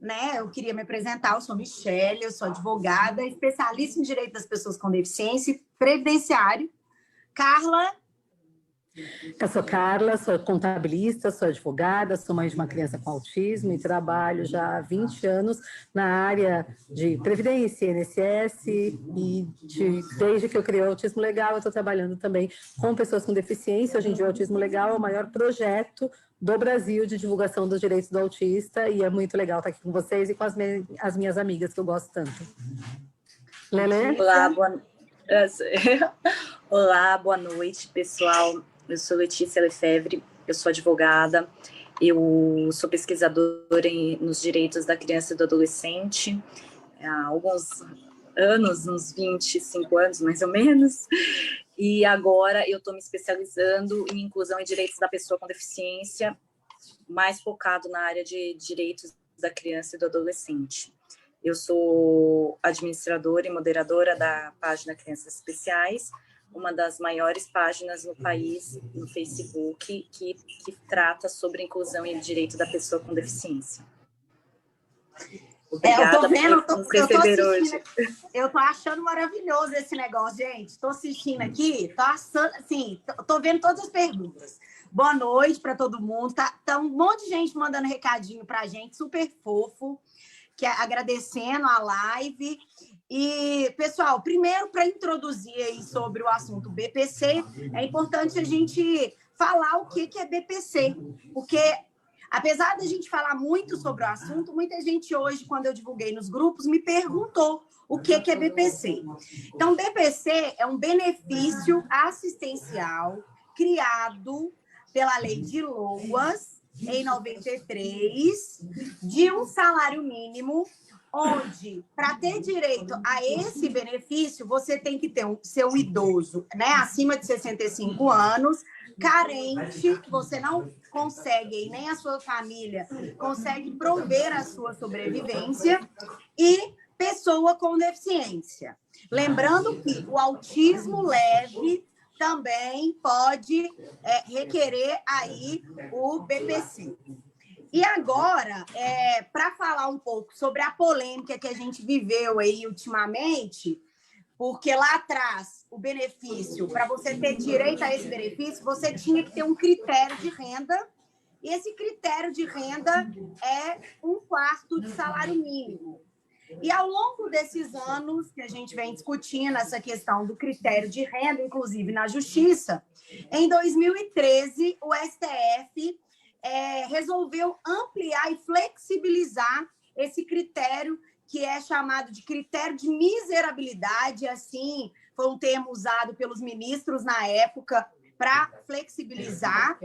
né? Eu queria me apresentar, eu sou Michele, eu sou advogada, especialista em direito das pessoas com deficiência e previdenciário. Carla? Eu sou Carla, sou contabilista, sou advogada, sou mãe de uma criança com autismo e trabalho já há 20 anos na área de Previdência, INSS e desde que eu criei o Autismo Legal, eu estou trabalhando também com pessoas com deficiência. Hoje em dia o Autismo Legal é o maior projeto do Brasil de divulgação dos direitos do autista e é muito legal estar aqui com vocês e com as minhas amigas que eu gosto tanto. Lelê? Olá, boa noite, pessoal. Eu sou Letícia Lefebvre, eu sou advogada, eu sou pesquisadora nos direitos da criança e do adolescente há alguns anos, uns 25 anos mais ou menos, e agora eu estou me especializando em inclusão e direitos da pessoa com deficiência, mais focado na área de direitos da criança e do adolescente. Eu sou administradora e moderadora da página Crianças Especiais, uma das maiores páginas no país, no Facebook, que trata sobre inclusão e direito da pessoa com deficiência. Obrigada por nos receber hoje. Eu tô achando maravilhoso esse negócio, gente. Estou assistindo aqui, tô vendo todas as perguntas. Boa noite para todo mundo. Tá um monte de gente mandando recadinho para a gente, super fofo, agradecendo a live. E, pessoal, primeiro, para introduzir aí sobre o assunto BPC, é importante a gente falar o que é BPC, porque, apesar da gente falar muito sobre o assunto, muita gente hoje, quando eu divulguei nos grupos, me perguntou o que é BPC. Então, BPC é um benefício assistencial criado pela Lei de Loas, em 93, de um salário mínimo, onde, para ter direito a esse benefício, você tem que ser um idoso, né, acima de 65 anos, carente, que você não consegue, e nem a sua família consegue prover a sua sobrevivência, e pessoa com deficiência. Lembrando que o autismo leve também pode requerer aí o BPC. E agora, para falar um pouco sobre a polêmica que a gente viveu aí ultimamente, porque lá atrás, o benefício, para você ter direito a esse benefício, você tinha que ter um critério de renda, e esse critério de renda é 1/4 de salário mínimo. E ao longo desses anos que a gente vem discutindo essa questão do critério de renda, inclusive na Justiça, em 2013, o STF resolveu ampliar e flexibilizar esse critério, que é chamado de critério de miserabilidade, assim, foi um termo usado pelos ministros na época para flexibilizar.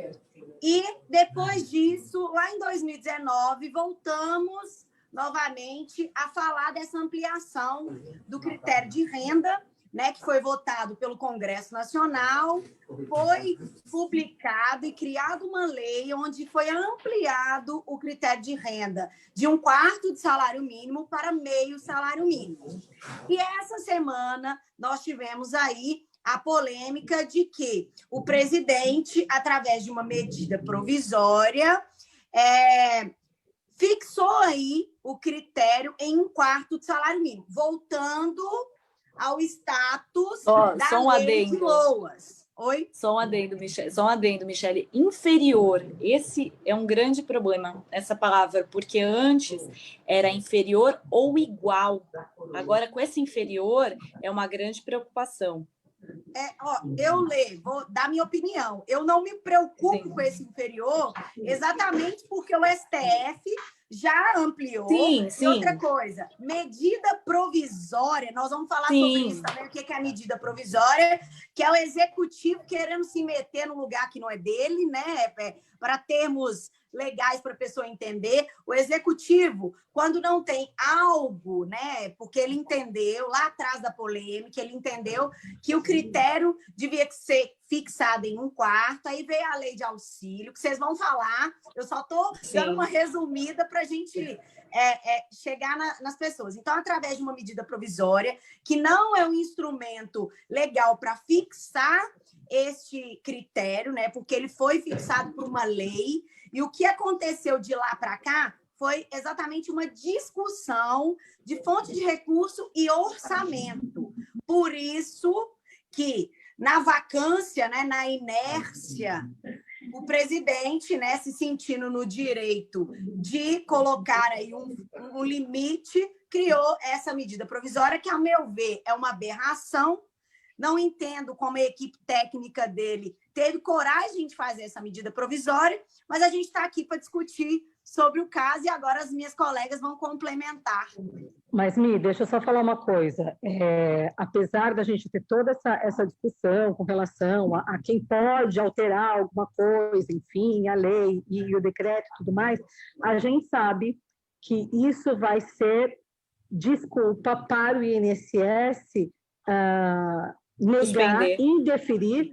E depois disso, lá em 2019, voltamos novamente a falar dessa ampliação do critério de renda, né, que foi votado pelo Congresso Nacional, foi publicado e criado uma lei onde foi ampliado o critério de renda de 1/4 de salário mínimo para meio salário mínimo. E essa semana nós tivemos aí a polêmica de que o presidente, através de uma medida provisória, fixou aí o critério em 1/4 de salário mínimo, voltando ao status da Lei de Loas. Oi? Só um adendo, Michele. Inferior. Esse é um grande problema, essa palavra, porque antes era inferior ou igual. Agora, com esse inferior, é uma grande preocupação. Vou dar minha opinião. Eu não me preocupo com esse inferior, exatamente porque o STF já ampliou. Sim. E outra coisa, medida provisória, nós vamos falar sobre isso também, o que é a medida provisória, que é o executivo querendo se meter num lugar que não é dele, né? Para termos legais para a pessoa entender. O executivo, quando não tem algo, né? Porque ele entendeu, lá atrás da polêmica, ele entendeu que o critério devia ser fixado em 1/4, aí veio a lei de auxílio, que vocês vão falar, eu só estou dando uma resumida para a gente chegar nas pessoas. Então, através de uma medida provisória, que não é um instrumento legal para fixar este critério, né? Porque ele foi fixado por uma lei, e o que aconteceu de lá para cá foi exatamente uma discussão de fonte de recurso e orçamento. Por isso que, na vacância, né, na inércia, o presidente, né, se sentindo no direito de colocar aí um limite, criou essa medida provisória, que, ao meu ver, é uma aberração. Não entendo como a equipe técnica dele teve coragem de fazer essa medida provisória, mas a gente está aqui para discutir sobre o caso e agora as minhas colegas vão complementar. Mas, Mi, deixa eu só falar uma coisa. Apesar da gente ter toda essa discussão com relação a quem pode alterar alguma coisa, enfim, a lei e o decreto e tudo mais, a gente sabe que isso vai ser desculpa para o INSS negar, indeferir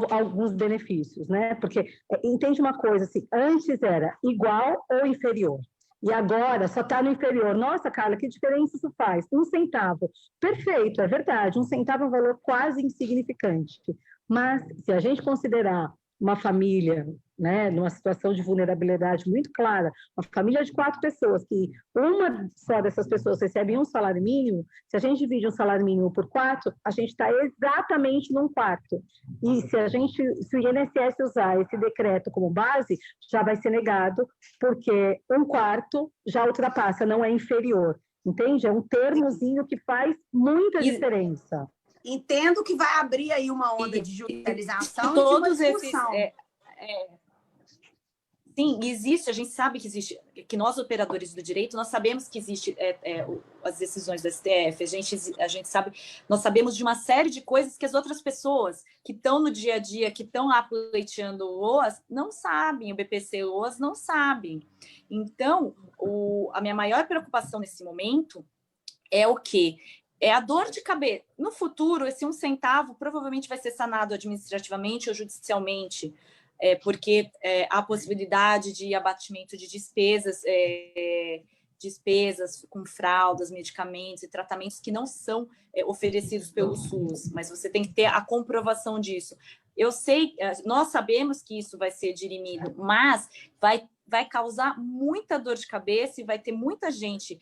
alguns benefícios, né? Porque entende uma coisa, assim, antes era igual ou inferior, e agora só está no inferior. Nossa, Carla, que diferença isso faz? 1 centavo. Perfeito, é verdade, 1 centavo é um valor quase insignificante, mas se a gente considerar uma família, né, numa situação de vulnerabilidade muito clara, uma família de 4 pessoas, que uma só dessas pessoas recebe um salário mínimo, se a gente divide um salário mínimo por 4, a gente está exatamente num quarto. E se o INSS usar esse decreto como base, já vai ser negado, porque 1/4 já ultrapassa, não é inferior. Entende? É um termozinho que faz muita diferença. Entendo que vai abrir aí uma onda de judicialização todos e de uma discussão. Sim, existe, a gente sabe que existe, que nós, operadores do direito, nós sabemos que existe as decisões do STF, a gente sabe, nós sabemos de uma série de coisas que as outras pessoas que estão no dia a dia, que estão lá pleiteando o OAS, não sabem, o BPC o OAS não sabem. Então, a minha maior preocupação nesse momento é o quê? É a dor de cabeça. No futuro, esse 1 centavo provavelmente vai ser sanado administrativamente ou judicialmente, porque há a possibilidade de abatimento de despesas, despesas com fraldas, medicamentos e tratamentos que não são oferecidos pelo SUS, mas você tem que ter a comprovação disso. Eu sei, nós sabemos que isso vai ser dirimido, mas vai causar muita dor de cabeça e vai ter muita gente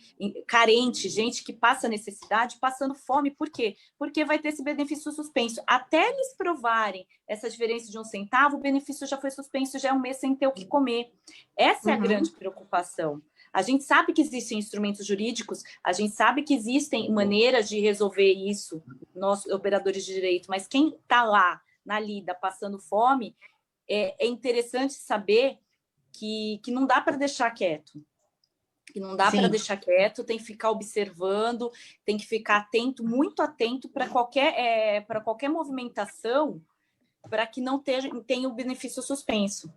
carente, gente que passa necessidade, passando fome. Por quê? Porque vai ter esse benefício suspenso. Até eles provarem essa diferença de 1 centavo, o benefício já foi suspenso, já é 1 mês sem ter o que comer. Essa é a grande preocupação. A gente sabe que existem instrumentos jurídicos, a gente sabe que existem maneiras de resolver isso, nós, operadores de direito, mas quem está lá, na lida, passando fome, é interessante saber que não dá para deixar quieto. Que não dá para deixar quieto, tem que ficar observando, tem que ficar atento, muito atento para qualquer movimentação, para que não tenha o benefício suspenso.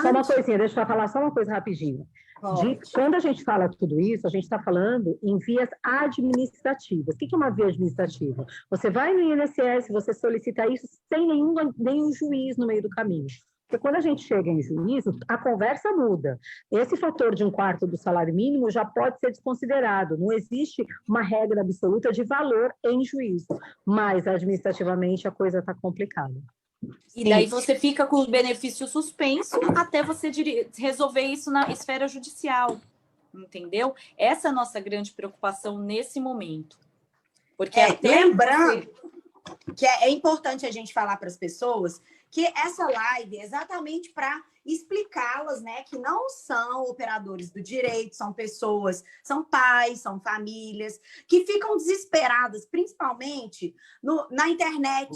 Só uma coisinha, deixa eu falar só uma coisa rapidinho. Quando a gente fala tudo isso, a gente está falando em vias administrativas. O que é uma via administrativa? Você vai no INSS, você solicita isso sem nenhum juiz no meio do caminho. Porque quando a gente chega em juízo, a conversa muda. Esse fator de 1/4 do salário mínimo já pode ser desconsiderado. Não existe uma regra absoluta de valor em juízo. Mas, administrativamente, a coisa está complicada. E daí você fica com o benefício suspenso até você resolver isso na esfera judicial. Entendeu? Essa é a nossa grande preocupação nesse momento. Porque lembrando que é importante a gente falar para as pessoas que essa live é exatamente para explicá-las, né, que não são operadores do direito, são pessoas, são pais, são famílias, que ficam desesperadas, principalmente na internet,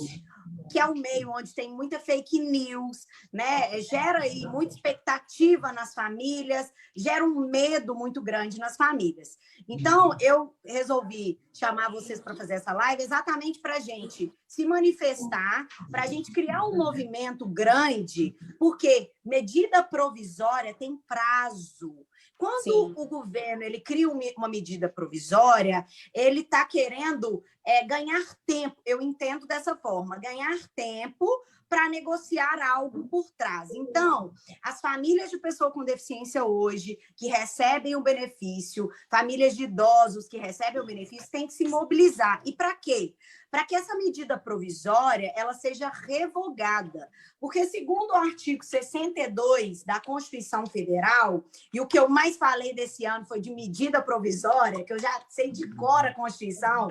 que é um meio onde tem muita fake news, né? Gera aí muita expectativa nas famílias, gera um medo muito grande nas famílias. Então, eu resolvi chamar vocês para fazer essa live exatamente para a gente se manifestar, para a gente criar um movimento grande, porque medida provisória tem prazo. Quando o governo ele cria uma medida provisória, ele está querendo ganhar tempo, eu entendo dessa forma, ganhar tempo para negociar algo por trás. Então, as famílias de pessoa com deficiência hoje, que recebem o benefício, famílias de idosos que recebem o benefício, têm que se mobilizar. E para quê? Para que essa medida provisória ela seja revogada. Porque, segundo o artigo 62 da Constituição Federal, e o que eu mais falei desse ano foi de medida provisória, que eu já sei de cor a Constituição,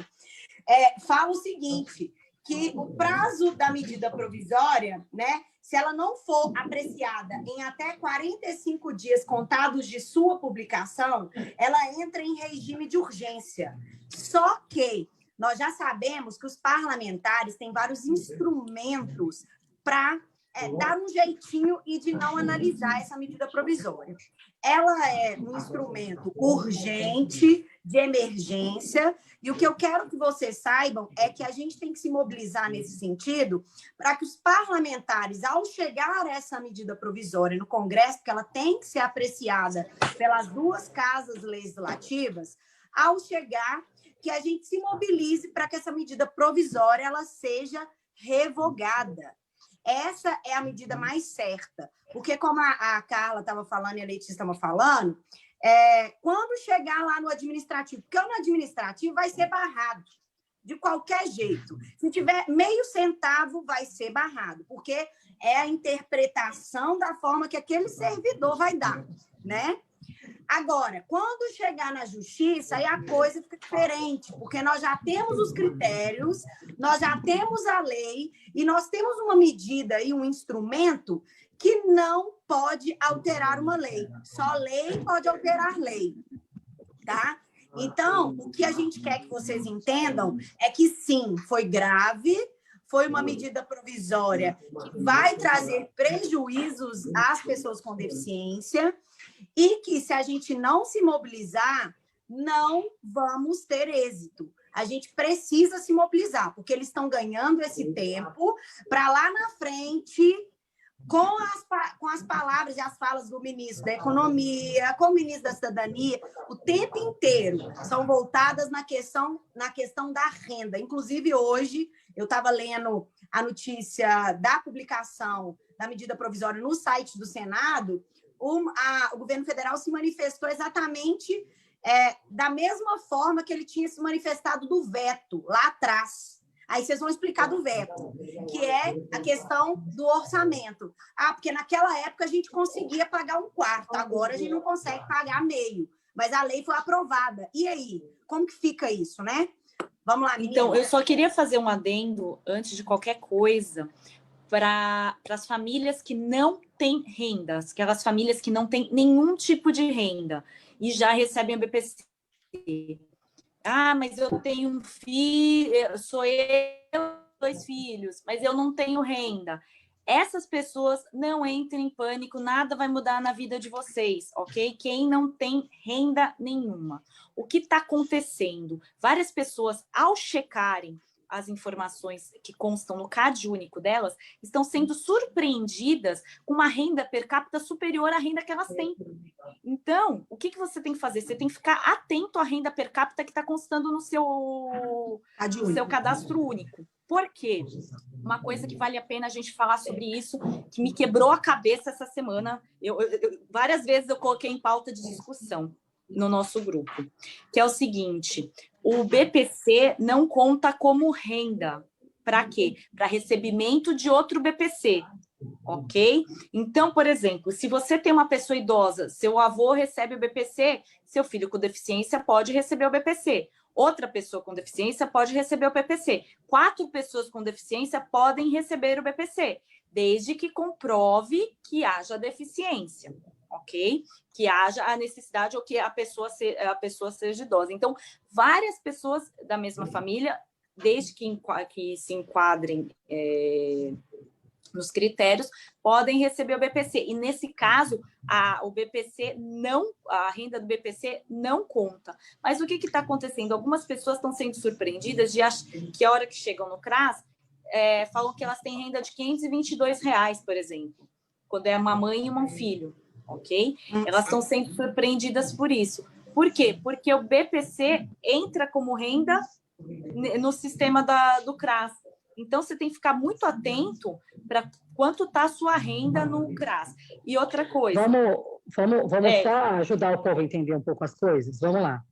fala o seguinte, que o prazo da medida provisória, né, se ela não for apreciada em até 45 dias contados de sua publicação, ela entra em regime de urgência. Só que nós já sabemos que os parlamentares têm vários instrumentos para dar um jeitinho e de não analisar essa medida provisória. Ela é um instrumento urgente, de emergência, e o que eu quero que vocês saibam é que a gente tem que se mobilizar nesse sentido para que os parlamentares, ao chegar a essa medida provisória no Congresso, porque ela tem que ser apreciada pelas duas casas legislativas, ao chegar, que a gente se mobilize para que essa medida provisória ela seja revogada. Essa é a medida mais certa, porque como a Carla estava falando e a Letícia estava falando, quando chegar lá no administrativo, porque no administrativo vai ser barrado, de qualquer jeito. Se tiver meio centavo, vai ser barrado, porque é a interpretação da forma que aquele servidor vai dar, né? Agora, quando chegar na justiça, aí a coisa fica diferente, porque nós já temos os critérios, nós já temos a lei, e nós temos uma medida e um instrumento que não pode alterar uma lei. Só lei pode alterar lei, tá? Então, o que a gente quer que vocês entendam é que, sim, foi grave, foi uma medida provisória que vai trazer prejuízos às pessoas com deficiência, e que, se a gente não se mobilizar, não vamos ter êxito. A gente precisa se mobilizar, porque eles estão ganhando esse tempo para lá na frente, com as palavras e as falas do ministro da Economia, com o ministro da Cidadania, o tempo inteiro são voltadas na questão da renda. Inclusive, hoje, eu estava lendo a notícia da publicação da medida provisória no site do Senado. O governo federal se manifestou exatamente da mesma forma que ele tinha se manifestado do veto, lá atrás. Aí vocês vão explicar do veto, que é a questão do orçamento. Porque naquela época a gente conseguia pagar um quarto, agora a gente não consegue pagar meio. Mas a lei foi aprovada. E aí? Como que fica isso, né? Vamos lá, menina. Então, eu só queria fazer um adendo, antes de qualquer coisa, para as famílias que não têm rendas, aquelas famílias que não têm nenhum tipo de renda e já recebem o BPC. Mas eu tenho um filho, sou eu, 2 filhos, mas eu não tenho renda. Essas pessoas não entrem em pânico, nada vai mudar na vida de vocês, ok? Quem não tem renda nenhuma. O que está acontecendo? Várias pessoas, ao checarem as informações que constam no CAD único delas, estão sendo surpreendidas com uma renda per capita superior à renda que elas têm. Então, o que você tem que fazer? Você tem que ficar atento à renda per capita que está constando no seu cadastro único. Por quê? Uma coisa que vale a pena a gente falar sobre isso, que me quebrou a cabeça essa semana, várias vezes eu coloquei em pauta de discussão no nosso grupo, que é o seguinte: o BPC não conta como renda. Para quê? Para recebimento de outro BPC, ok? Então, por exemplo, se você tem uma pessoa idosa, seu avô recebe o BPC, seu filho com deficiência pode receber o BPC. Outra pessoa com deficiência pode receber o BPC. 4 pessoas com deficiência podem receber o BPC, desde que comprove que haja deficiência, ok? Que haja a necessidade ou que a pessoa seja idosa. Então, várias pessoas da mesma família, desde que se enquadrem nos critérios, podem receber o BPC. E, nesse caso, a renda do BPC não conta. Mas o que está acontecendo? Algumas pessoas estão sendo surpreendidas de que a hora que chegam no CRAS, falam que elas têm renda de R$522, por exemplo, quando é uma mãe e um filho, ok? Elas estão sendo surpreendidas por isso. Por quê? Porque o BPC entra como renda no sistema do CRAS. Então, você tem que ficar muito atento para quanto está a sua renda no CRAS. E outra coisa... Vamos só ajudar o povo a entender um pouco as coisas? Vamos lá.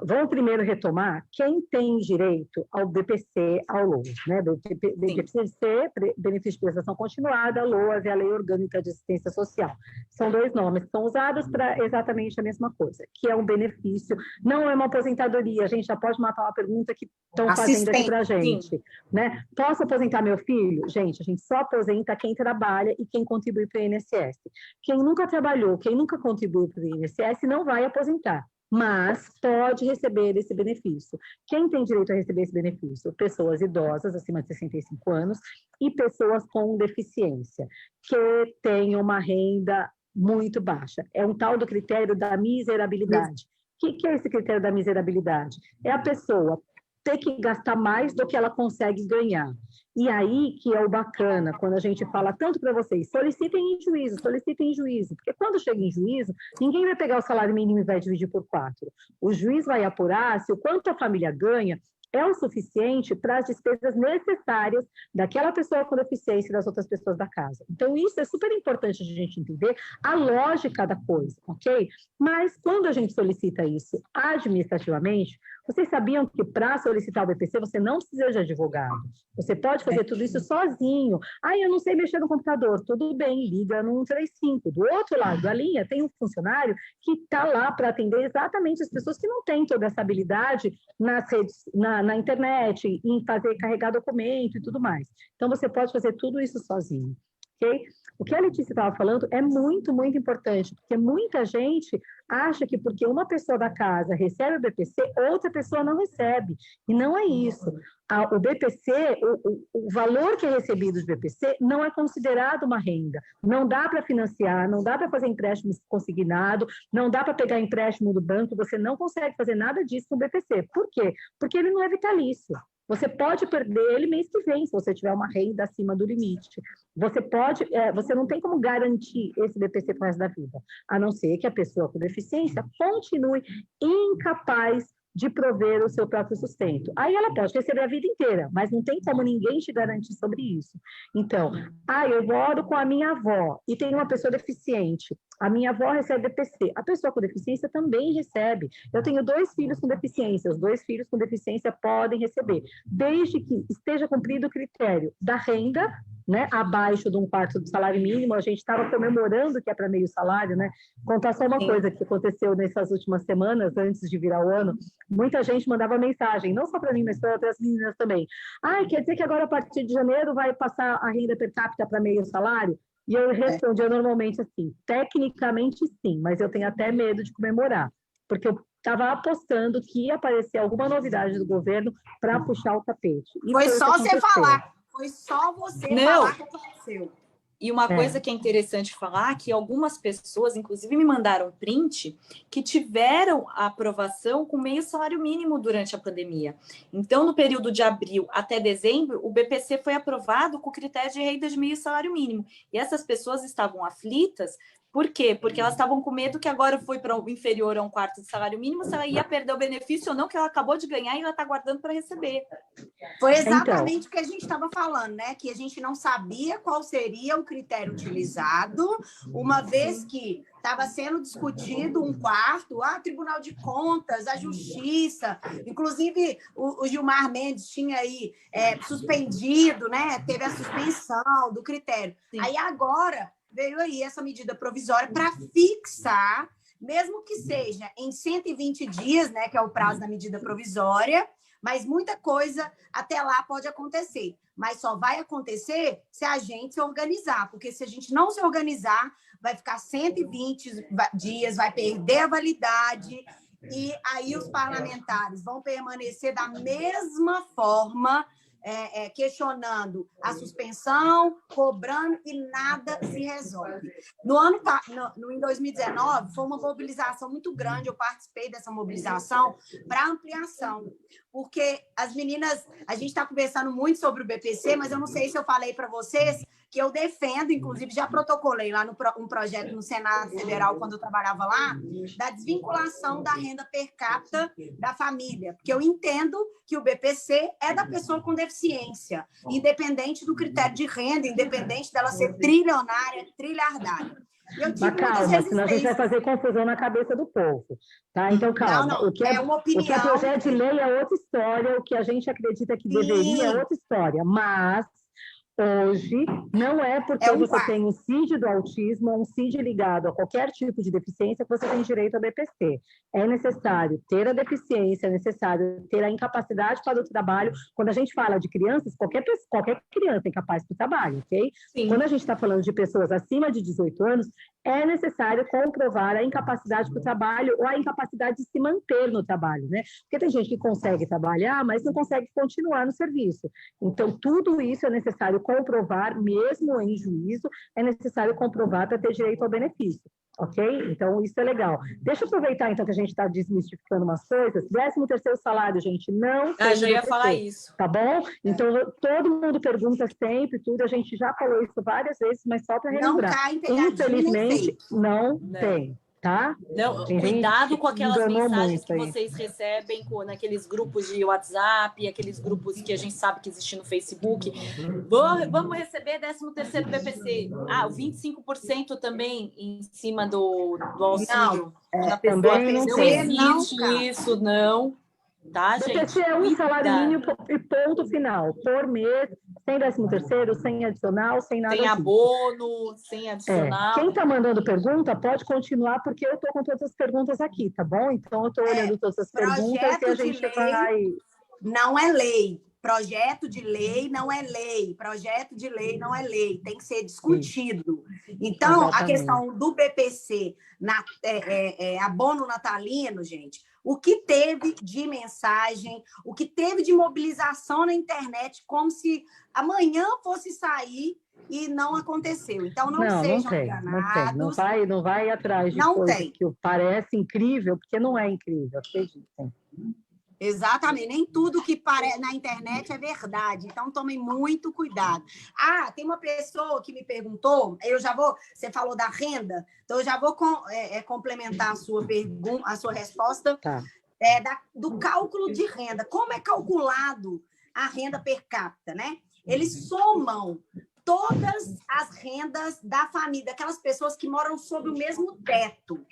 Vamos primeiro retomar quem tem direito ao BPC, ao LOAS, né? BPC, Benefício de Prestação Continuada, LOAS é a Lei Orgânica de Assistência Social. São dois nomes que são usados para exatamente a mesma coisa, que é um benefício, não é uma aposentadoria. A gente já pode matar uma pergunta que estão fazendo aqui para a gente, né? Posso aposentar meu filho? Gente, a gente só aposenta quem trabalha e quem contribui para o INSS. Quem nunca trabalhou, quem nunca contribuiu para o INSS não vai aposentar, mas pode receber esse benefício. Quem tem direito a receber esse benefício? Pessoas idosas, acima de 65 anos, e pessoas com deficiência, que têm uma renda muito baixa. É um tal do critério da miserabilidade. O que é esse critério da miserabilidade? É a pessoa ter que gastar mais do que ela consegue ganhar. E aí que é o bacana, quando a gente fala tanto para vocês, solicitem em juízo, porque quando chega em juízo, ninguém vai pegar o salário mínimo e vai dividir por 4. O juiz vai apurar se o quanto a família ganha é o suficiente para as despesas necessárias daquela pessoa com deficiência e das outras pessoas da casa. Então, isso é super importante a gente entender a lógica da coisa, ok? Mas, quando a gente solicita isso administrativamente, vocês sabiam que para solicitar o BPC você não precisa de advogado. Você pode fazer tudo isso sozinho. Eu não sei mexer no computador. Tudo bem, liga no 135. Do outro lado da linha tem um funcionário que está lá para atender exatamente as pessoas que não têm toda essa habilidade nas redes, na internet, em carregar documento e tudo mais. Então, você pode fazer tudo isso sozinho. Okay? O que a Letícia estava falando é muito, muito importante, porque muita gente acha que porque uma pessoa da casa recebe o BPC, outra pessoa não recebe. E não é isso. O BPC, o valor que é recebido de BPC não é considerado uma renda. Não dá para financiar, não dá para fazer empréstimo consignado, não dá para pegar empréstimo do banco, você não consegue fazer nada disso com o BPC. Por quê? Porque ele não é vitalício. Você pode perder ele mês que vem, se você tiver uma renda acima do limite. Você não tem como garantir esse BPC para o resto da vida, a não ser que a pessoa com deficiência continue incapaz de prover o seu próprio sustento. Aí ela pode receber a vida inteira, mas não tem como ninguém te garantir sobre isso. Então, eu moro com a minha avó e tem uma pessoa deficiente. A minha avó recebe BPC. A pessoa com deficiência também recebe. Eu tenho 2 filhos com deficiência. Os 2 filhos com deficiência podem receber, desde que esteja cumprido o critério da renda, né, abaixo de 1/4 do salário mínimo. A gente estava comemorando que é para meio salário, né? Contar só uma coisa que aconteceu nessas últimas semanas, antes de virar o ano. Muita gente mandava mensagem, não só para mim, mas para outras meninas também. Quer dizer que agora, a partir de janeiro, vai passar a renda per capita para meio salário? E eu respondia normalmente assim, tecnicamente sim, mas eu tenho até medo de comemorar, porque eu estava apostando que ia aparecer alguma novidade do governo para puxar o tapete. E foi só você falar. Foi só você falar que aconteceu. E uma coisa que é interessante falar, que algumas pessoas, inclusive, me mandaram print, que tiveram a aprovação com meio salário mínimo durante a pandemia. Então, no período de abril até dezembro, o BPC foi aprovado com o critério de renda de meio salário mínimo. E essas pessoas estavam aflitas. Por quê? Porque elas estavam com medo que agora foi para o inferior a 1/4 do salário mínimo, se ela ia perder o benefício ou não, que ela acabou de ganhar e ela está guardando para receber. Foi exatamente o que a gente estava falando, né? Que a gente não sabia qual seria o critério utilizado, uma vez que estava sendo discutido 1/4, Tribunal de Contas, a Justiça, inclusive o Gilmar Mendes tinha aí suspendido, né? Teve a suspensão do critério. Sim. Aí agora veio aí essa medida provisória para fixar, mesmo que seja em 120 dias, né, que é o prazo da medida provisória, mas muita coisa até lá pode acontecer. Mas só vai acontecer se a gente se organizar, porque se a gente não se organizar, vai ficar 120 dias, vai perder a validade, e aí os parlamentares vão permanecer da mesma forma, questionando a suspensão, cobrando, e nada se resolve. Em 2019, foi uma mobilização muito grande, eu participei dessa mobilização para ampliação, porque as meninas, a gente está conversando muito sobre o BPC, mas eu não sei se eu falei para vocês que eu defendo, inclusive já protocolei lá um projeto no Senado Federal, quando eu trabalhava lá, da desvinculação da renda per capita da família, porque eu entendo que o BPC é da pessoa com deficiência, independente do critério de renda, independente dela ser trilionária, trilhardária. Mas calma, senão a gente vai fazer confusão na cabeça do povo, tá? Então, calma. Não, é uma opinião. O que é projeto de lei é outra história, o que a gente acredita que deveria é outra história, mas hoje não é porque você tem um CID do autismo ou um CID ligado a qualquer tipo de deficiência que você tem direito a BPC. É necessário ter a deficiência, é necessário ter a incapacidade para o trabalho. Quando a gente fala de crianças, qualquer criança é incapaz para o trabalho, ok? Sim. Quando a gente está falando de pessoas acima de 18 anos, é necessário comprovar a incapacidade para o trabalho ou a incapacidade de se manter no trabalho, né? Porque tem gente que consegue trabalhar, mas não consegue continuar no serviço. Então, tudo isso é necessário comprovar, mesmo em juízo, é necessário comprovar para ter direito ao benefício, ok? Então, isso é legal. Deixa eu aproveitar, então, que a gente está desmistificando umas coisas. 13º salário, gente, não tem já ia falar isso. Tá bom? Então, todo mundo pergunta sempre, tudo, a gente já falou isso várias vezes, mas só para relembrar. Infelizmente, não tem. Tá? Não, cuidado com aquelas mensagens que vocês recebem naqueles grupos de WhatsApp, aqueles grupos que a gente sabe que existe no Facebook. Vamos receber 13º BPC. O 25% também em cima do auxílio. Não, também não existe isso, não. Tá, gente? BPC é um salário mínimo e ponto final. Por mês, sem 13º, sem adicional, sem nada. Sem abono, sem adicional. Quem está mandando pergunta pode continuar, porque eu estou com todas as perguntas aqui, tá bom? Então, eu estou olhando todas as perguntas e a gente vai... Não é lei. Projeto de lei não é lei. Projeto de lei não é lei. Tem que ser discutido. Então, exatamente. A questão do BPC, abono natalino, gente, o que teve de mensagem, o que teve de mobilização na internet, como se amanhã fosse sair e não aconteceu. Então, não sejam enganados. Não vai atrás de coisa que parece incrível, porque não é incrível, acreditem. Exatamente, nem tudo que parece na internet é verdade, então tomem muito cuidado. Tem uma pessoa que me perguntou, você falou da renda, então eu já vou complementar a sua pergunta, a sua resposta, tá. Do cálculo de renda. Como é calculado a renda per capita, né? Eles somam todas as rendas da família, aquelas pessoas que moram sob o mesmo teto,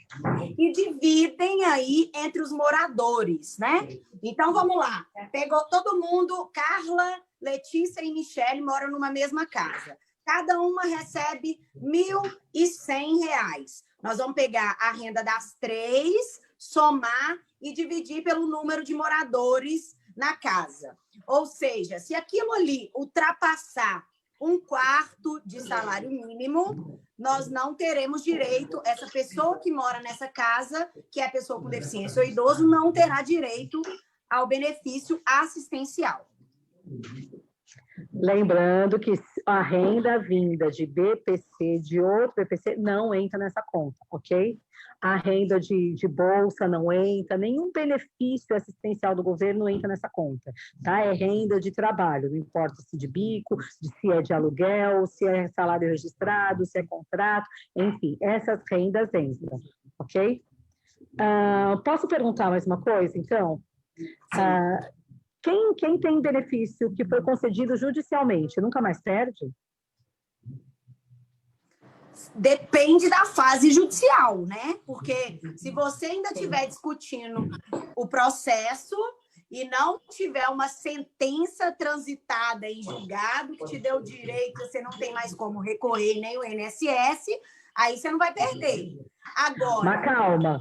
e dividem aí entre os moradores, né? Então, vamos lá. Pegou todo mundo, Carla, Letícia e Michele moram numa mesma casa. Cada uma recebe R$ 1.100. Nós vamos pegar a renda das três, somar e dividir pelo número de moradores na casa. Ou seja, se aquilo ali ultrapassar 1/4 de salário mínimo, nós não teremos direito, essa pessoa que mora nessa casa, que é a pessoa com deficiência ou idoso, não terá direito ao benefício assistencial. Lembrando que a renda vinda de BPC, de outro BPC, não entra nessa conta, ok? A renda de bolsa não entra, nenhum benefício assistencial do governo entra nessa conta, tá? É renda de trabalho, não importa se de bico, se é de aluguel, se é salário registrado, se é contrato, enfim, essas rendas entram, ok? Posso perguntar mais uma coisa, então? Quem tem benefício que foi concedido judicialmente, nunca mais perde? Depende da fase judicial, né? Porque se você ainda estiver discutindo o processo e não tiver uma sentença transitada em julgado que te deu direito, você não tem mais como recorrer nem o INSS, aí você não vai perder. Agora... Mas calma.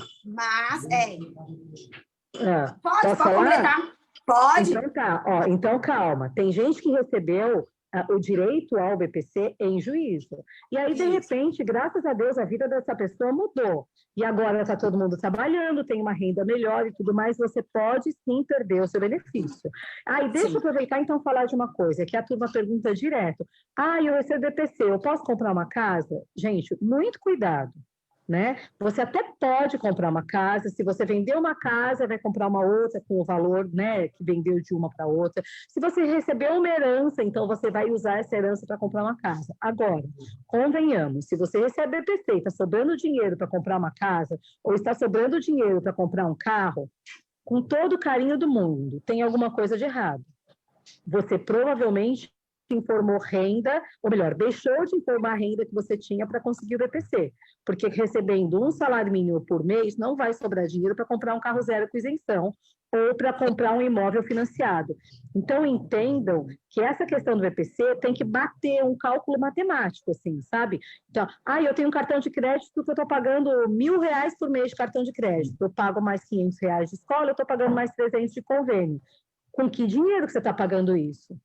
Pode completar. Pode. Então tá, então calma. Tem gente que recebeu o direito ao BPC em juízo. E aí, de repente, graças a Deus, a vida dessa pessoa mudou. E agora está todo mundo trabalhando, tem uma renda melhor e tudo mais, você pode sim perder o seu benefício. Deixa eu aproveitar então falar de uma coisa, que a turma pergunta direto. Eu recebo BPC, eu posso comprar uma casa? Gente, muito cuidado. né? Você até pode comprar uma casa, se você vender uma casa, vai comprar uma outra com o valor, né, que vendeu de uma para outra. Se você recebeu uma herança, então você vai usar essa herança para comprar uma casa. Agora, convenhamos, se você recebe BPC e está sobrando dinheiro para comprar uma casa, ou está sobrando dinheiro para comprar um carro, com todo o carinho do mundo, tem alguma coisa de errado. Você provavelmente informou renda, ou melhor, deixou de informar a renda que você tinha para conseguir o BPC, porque recebendo um salário mínimo por mês, não vai sobrar dinheiro para comprar um carro zero com isenção, ou para comprar um imóvel financiado. Então, entendam que essa questão do BPC tem que bater um cálculo matemático, assim, sabe? Então, eu tenho um cartão de crédito que eu estou pagando R$1.000 por mês de cartão de crédito, eu pago mais R$500 de escola, eu estou pagando mais 300 de convênio. Com que dinheiro que você está pagando isso?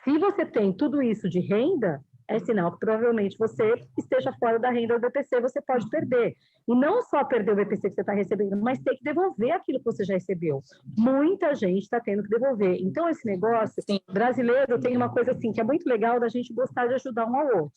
Se você tem tudo isso de renda, é sinal que provavelmente você esteja fora da renda do BPC, você pode perder. E não só perder o BPC que você está recebendo, mas ter que devolver aquilo que você já recebeu. Muita gente está tendo que devolver. Então, esse negócio brasileiro tem uma coisa assim, que é muito legal da gente gostar de ajudar um ao outro.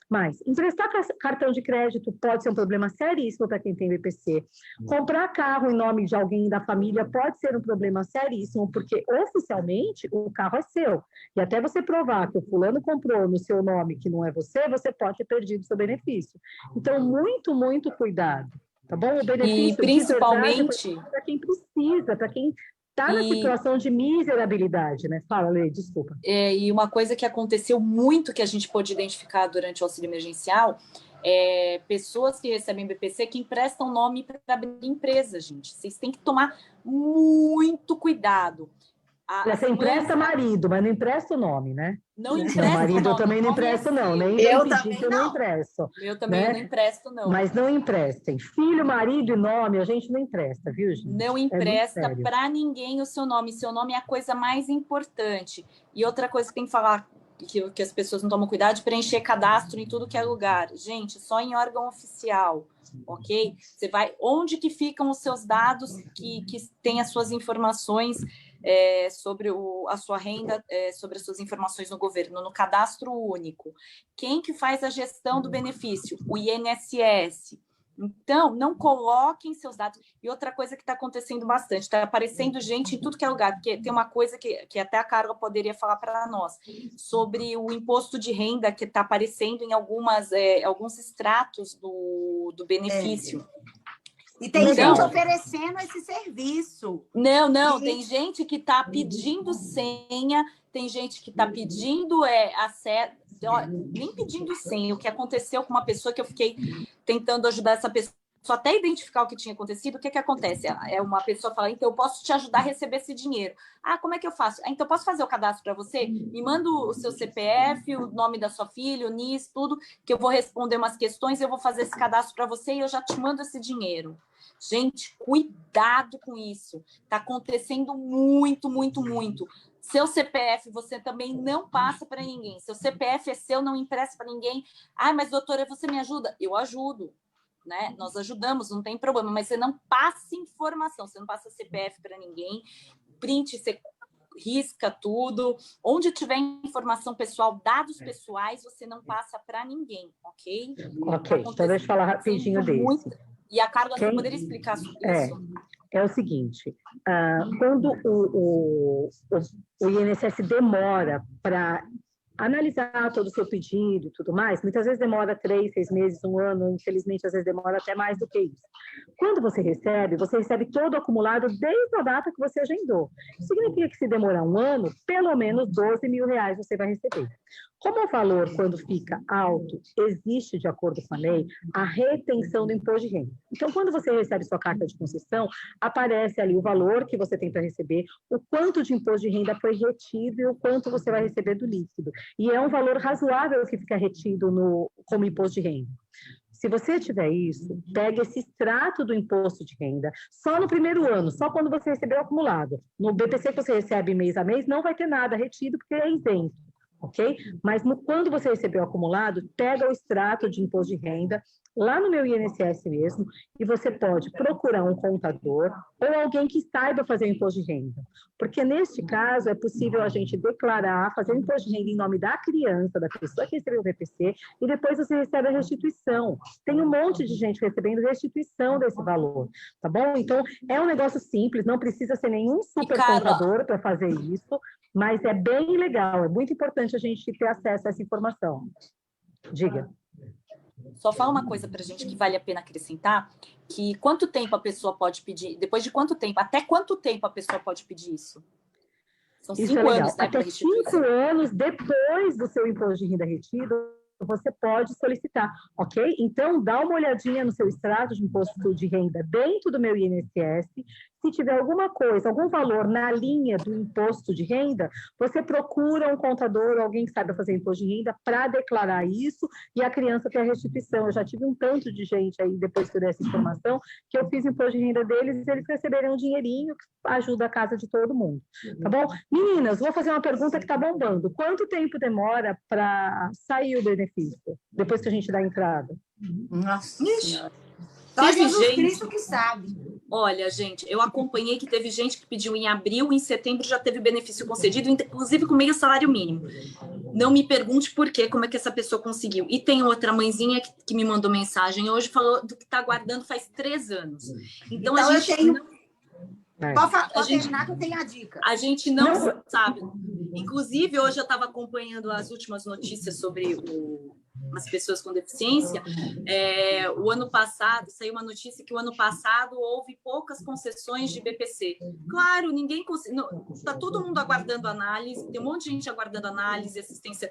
Mas emprestar cartão de crédito pode ser um problema seríssimo para quem tem BPC. Comprar carro em nome de alguém da família pode ser um problema seríssimo, porque oficialmente o carro é seu. E até você provar que o fulano comprou no seu nome que não é você, você pode ter perdido seu benefício. Então, muito, muito cuidado. Tá bom? O benefício, e principalmente para quem precisa, para quem está na situação de miserabilidade, né? Fala, Lê, desculpa. E uma coisa que aconteceu muito, que a gente pôde identificar durante o auxílio emergencial, pessoas que recebem BPC que emprestam nome para abrir empresa, gente. Vocês têm que tomar muito cuidado. Você empresta marido, mas não empresta o nome, né? Não empresta o marido nome. Eu também não empresto, não. Nem eu também não empresto. Eu também não empresto, não. Mas não emprestem. Filho, marido e nome, a gente não empresta, viu, gente? Não empresta para ninguém o seu nome. Seu nome é a coisa mais importante. E outra coisa que tem que falar, que as pessoas não tomam cuidado, de preencher cadastro em tudo que é lugar. Gente, só em órgão oficial, ok? Você vai... Onde que ficam os seus dados que tem as suas informações... sobre a sua renda, sobre as suas informações no governo, no cadastro único. Quem que faz a gestão do benefício? O INSS. Então, não coloquem seus dados. E outra coisa que está acontecendo bastante, está aparecendo gente em tudo que é lugar, porque tem uma coisa que até a Carla poderia falar para nós, sobre o imposto de renda que está aparecendo em alguns extratos do benefício. E tem gente oferecendo esse serviço. Não, tem gente que está pedindo senha, tem gente que está pedindo acesso, nem pedindo senha. O que aconteceu com uma pessoa que eu fiquei tentando ajudar essa pessoa até identificar o que tinha acontecido, o que acontece? Uma pessoa fala, então eu posso te ajudar a receber esse dinheiro. Como é que eu faço? Então eu posso fazer o cadastro para você? Me manda o seu CPF, o nome da sua filha, o NIS, tudo, que eu vou responder umas questões, eu vou fazer esse cadastro para você e eu já te mando esse dinheiro. Gente, cuidado com isso. Está acontecendo muito, muito, muito. Seu CPF você também não passa para ninguém. Seu CPF é seu, não empresta para ninguém. Mas doutora, você me ajuda? Eu ajudo. Né? Nós ajudamos, não tem problema, mas você não passa informação, você não passa CPF para ninguém, print, você risca tudo, onde tiver informação pessoal, dados pessoais, você não passa para ninguém, ok? Ok, então deixa eu falar rapidinho desse. E a Carla, você poderia explicar sobre isso? É o seguinte, quando o INSS demora para analisar todo o seu pedido e tudo mais, muitas vezes demora 3, 6 meses, 1 ano, infelizmente, às vezes demora até mais do que isso. Quando você recebe todo acumulado desde a data que você agendou. Isso significa que se demorar 1 ano, pelo menos R$12.000 você vai receber. Como o valor, quando fica alto, existe, de acordo com a lei, a retenção do imposto de renda. Então, quando você recebe sua carta de concessão, aparece ali o valor que você tem para receber, o quanto de imposto de renda foi retido e o quanto você vai receber do líquido. E é um valor razoável que fica retido como imposto de renda. Se você tiver isso, pega esse extrato do imposto de renda só no primeiro ano, só quando você recebeu o acumulado. No BPC que você recebe mês a mês, não vai ter nada retido, porque é isento. Ok? Mas quando você recebeu o acumulado, pega o extrato de imposto de renda, lá no meu INSS mesmo, e você pode procurar um contador ou alguém que saiba fazer o imposto de renda. Porque, neste caso, é possível a gente declarar, fazer o imposto de renda em nome da criança, da pessoa que recebeu o VPC, e depois você recebe a restituição. Tem um monte de gente recebendo restituição desse valor, tá bom? Então, é um negócio simples, não precisa ser nenhum super contador para fazer isso, mas é bem legal, é muito importante a gente ter acesso a essa informação. Diga. Só fala uma coisa para a gente que vale a pena acrescentar, que quanto tempo a pessoa pode pedir, depois de quanto tempo, até quanto tempo a pessoa pode pedir isso? São 5 anos, né? Até 5 anos depois do seu imposto de renda retido, você pode solicitar, ok? Então, dá uma olhadinha no seu extrato de imposto de renda dentro do meu INSS. Se tiver alguma coisa, algum valor na linha do imposto de renda, você procura um contador, alguém que saiba fazer imposto de renda para declarar isso e a criança ter a restituição. Eu já tive um tanto de gente aí, depois que eu dei essa informação, que eu fiz imposto de renda deles e eles receberam um dinheirinho que ajuda a casa de todo mundo, tá bom? Meninas, vou fazer uma pergunta que está bombando. Quanto tempo demora para sair o benefício, depois que a gente dá a entrada? Nossa. Só Jesus Cristo que sabe. Olha, gente, eu acompanhei que teve gente que pediu em abril, em setembro já teve benefício concedido, inclusive com meio salário mínimo. Não me pergunte por quê, como é que essa pessoa conseguiu. E tem outra mãezinha que me mandou mensagem hoje, falou do que está aguardando faz 3 anos. Então a gente... Pode terminar que eu tenho a dica. A gente não sabe. Inclusive, hoje eu estava acompanhando as últimas notícias sobre as pessoas com deficiência. O ano passado, saiu uma notícia que o ano passado houve poucas concessões de BPC. Claro, ninguém está todo mundo aguardando análise, tem um monte de gente aguardando análise, assistência,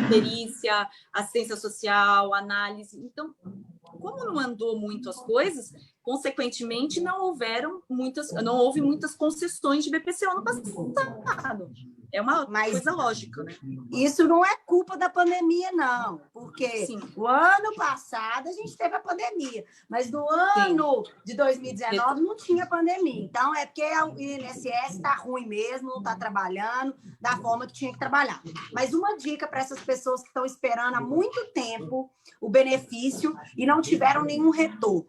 perícia, assistência social, análise. Então, como não andou muito as coisas, consequentemente não houve muitas concessões de BPC ano passado. É uma coisa lógica, né? Isso não é culpa da pandemia, não, porque o ano passado a gente teve a pandemia, mas no ano de 2019 não tinha pandemia. Então, é porque o INSS está ruim mesmo, não está trabalhando da forma que tinha que trabalhar. Mas uma dica para essas pessoas que estão esperando há muito tempo o benefício e não tiveram nenhum retorno.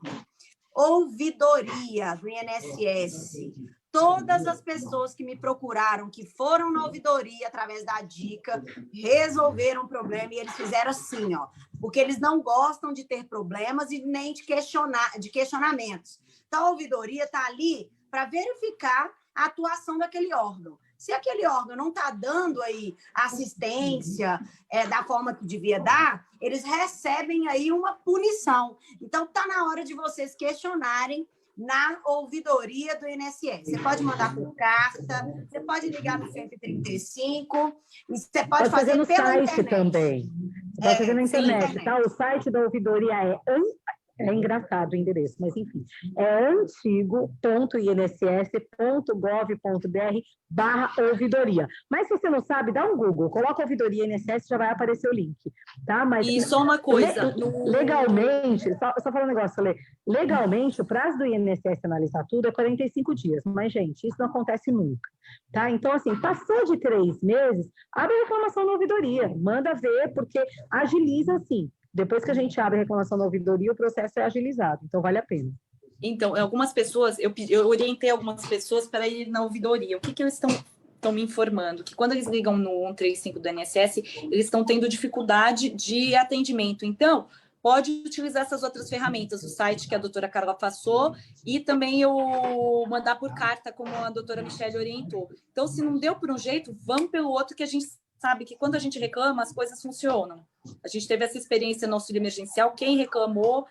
Ouvidoria do INSS. Todas as pessoas que me procuraram, que foram na ouvidoria através da dica, resolveram o problema e eles fizeram assim, ó, porque eles não gostam de ter problemas e nem de questionamentos. Então, a ouvidoria está ali para verificar a atuação daquele órgão. Se aquele órgão não está dando aí assistência da forma que devia dar, eles recebem aí uma punição. Então, está na hora de vocês questionarem na ouvidoria do INSS. Você pode mandar por carta, você pode ligar no 135, e você pode fazer no pela site internet. Também. Você pode fazer na internet, tá? O site da ouvidoria é engraçado o endereço, mas enfim, é antigo.inss.gov.br/ouvidoria. Mas se você não sabe, dá um Google, coloca ouvidoria INSS, já vai aparecer o link, tá? Mas e só uma coisa, legalmente, só falar um negócio, Lê, legalmente o prazo do INSS analisar tudo é 45 dias, mas gente, isso não acontece nunca, tá? Então assim, passou de 3 meses, abre a reclamação na ouvidoria, manda ver, porque agiliza assim. Depois que a gente abre a reclamação na ouvidoria, o processo é agilizado, então vale a pena. Então, algumas pessoas, eu orientei algumas pessoas para ir na ouvidoria. O que eles estão me informando? Que quando eles ligam no 135 do INSS, eles estão tendo dificuldade de atendimento. Então, pode utilizar essas outras ferramentas, o site que a doutora Carla passou e também eu mandar por carta, como a doutora Michele orientou. Então, se não deu por um jeito, vamos pelo outro, que a gente sabe que quando a gente reclama, as coisas funcionam. A gente teve essa experiência no auxílio emergencial, quem reclamou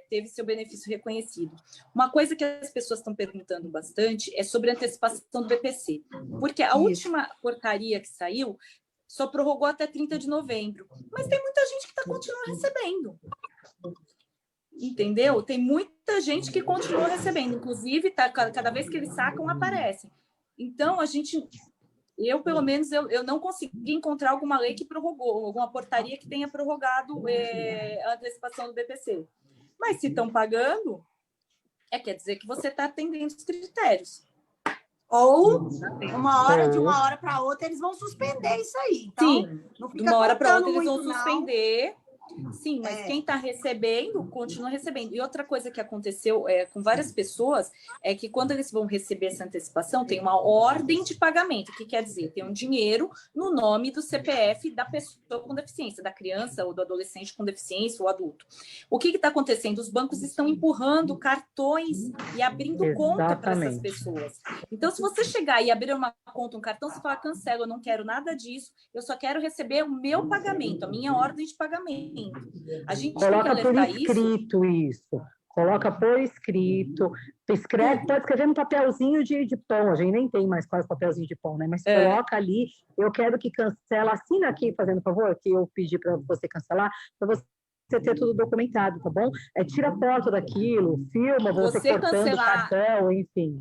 teve seu benefício reconhecido. Uma coisa que as pessoas estão perguntando bastante é sobre a antecipação do BPC, porque a última portaria que saiu só prorrogou até 30 de novembro, mas tem muita gente que continua recebendo. Entendeu? Tem muita gente que continua recebendo, inclusive, cada vez que eles sacam, aparecem. Então, eu, pelo menos, eu não consegui encontrar alguma lei que prorrogou, alguma portaria que tenha prorrogado a antecipação do BPC. Mas se estão pagando, quer dizer que você está atendendo os critérios. Ou de uma hora para outra, eles vão suspender isso aí. Então, sim, de uma hora para outra eles vão suspender. Sim, mas quem está recebendo, continua recebendo. E outra coisa que aconteceu com várias pessoas é que quando eles vão receber essa antecipação, tem uma ordem de pagamento, que quer dizer, tem um dinheiro no nome do CPF da pessoa com deficiência, da criança ou do adolescente com deficiência ou adulto. O que está acontecendo? Os bancos estão empurrando cartões e abrindo conta para essas pessoas. Então, se você chegar e abrir uma conta, um cartão, você fala, cancela, eu não quero nada disso, eu só quero receber o meu pagamento, a minha ordem de pagamento. A gente coloca por escrito isso. Coloca por escrito. Escreve, pode escrever no papelzinho de pão. A gente nem tem mais quase papelzinho de pão, né? Mas coloca ali, eu quero que cancela. Assina aqui, fazendo favor, que eu pedi para você cancelar, para você ter tudo documentado, tá bom? Tira foto daquilo, filma, você cortando o cartão, enfim.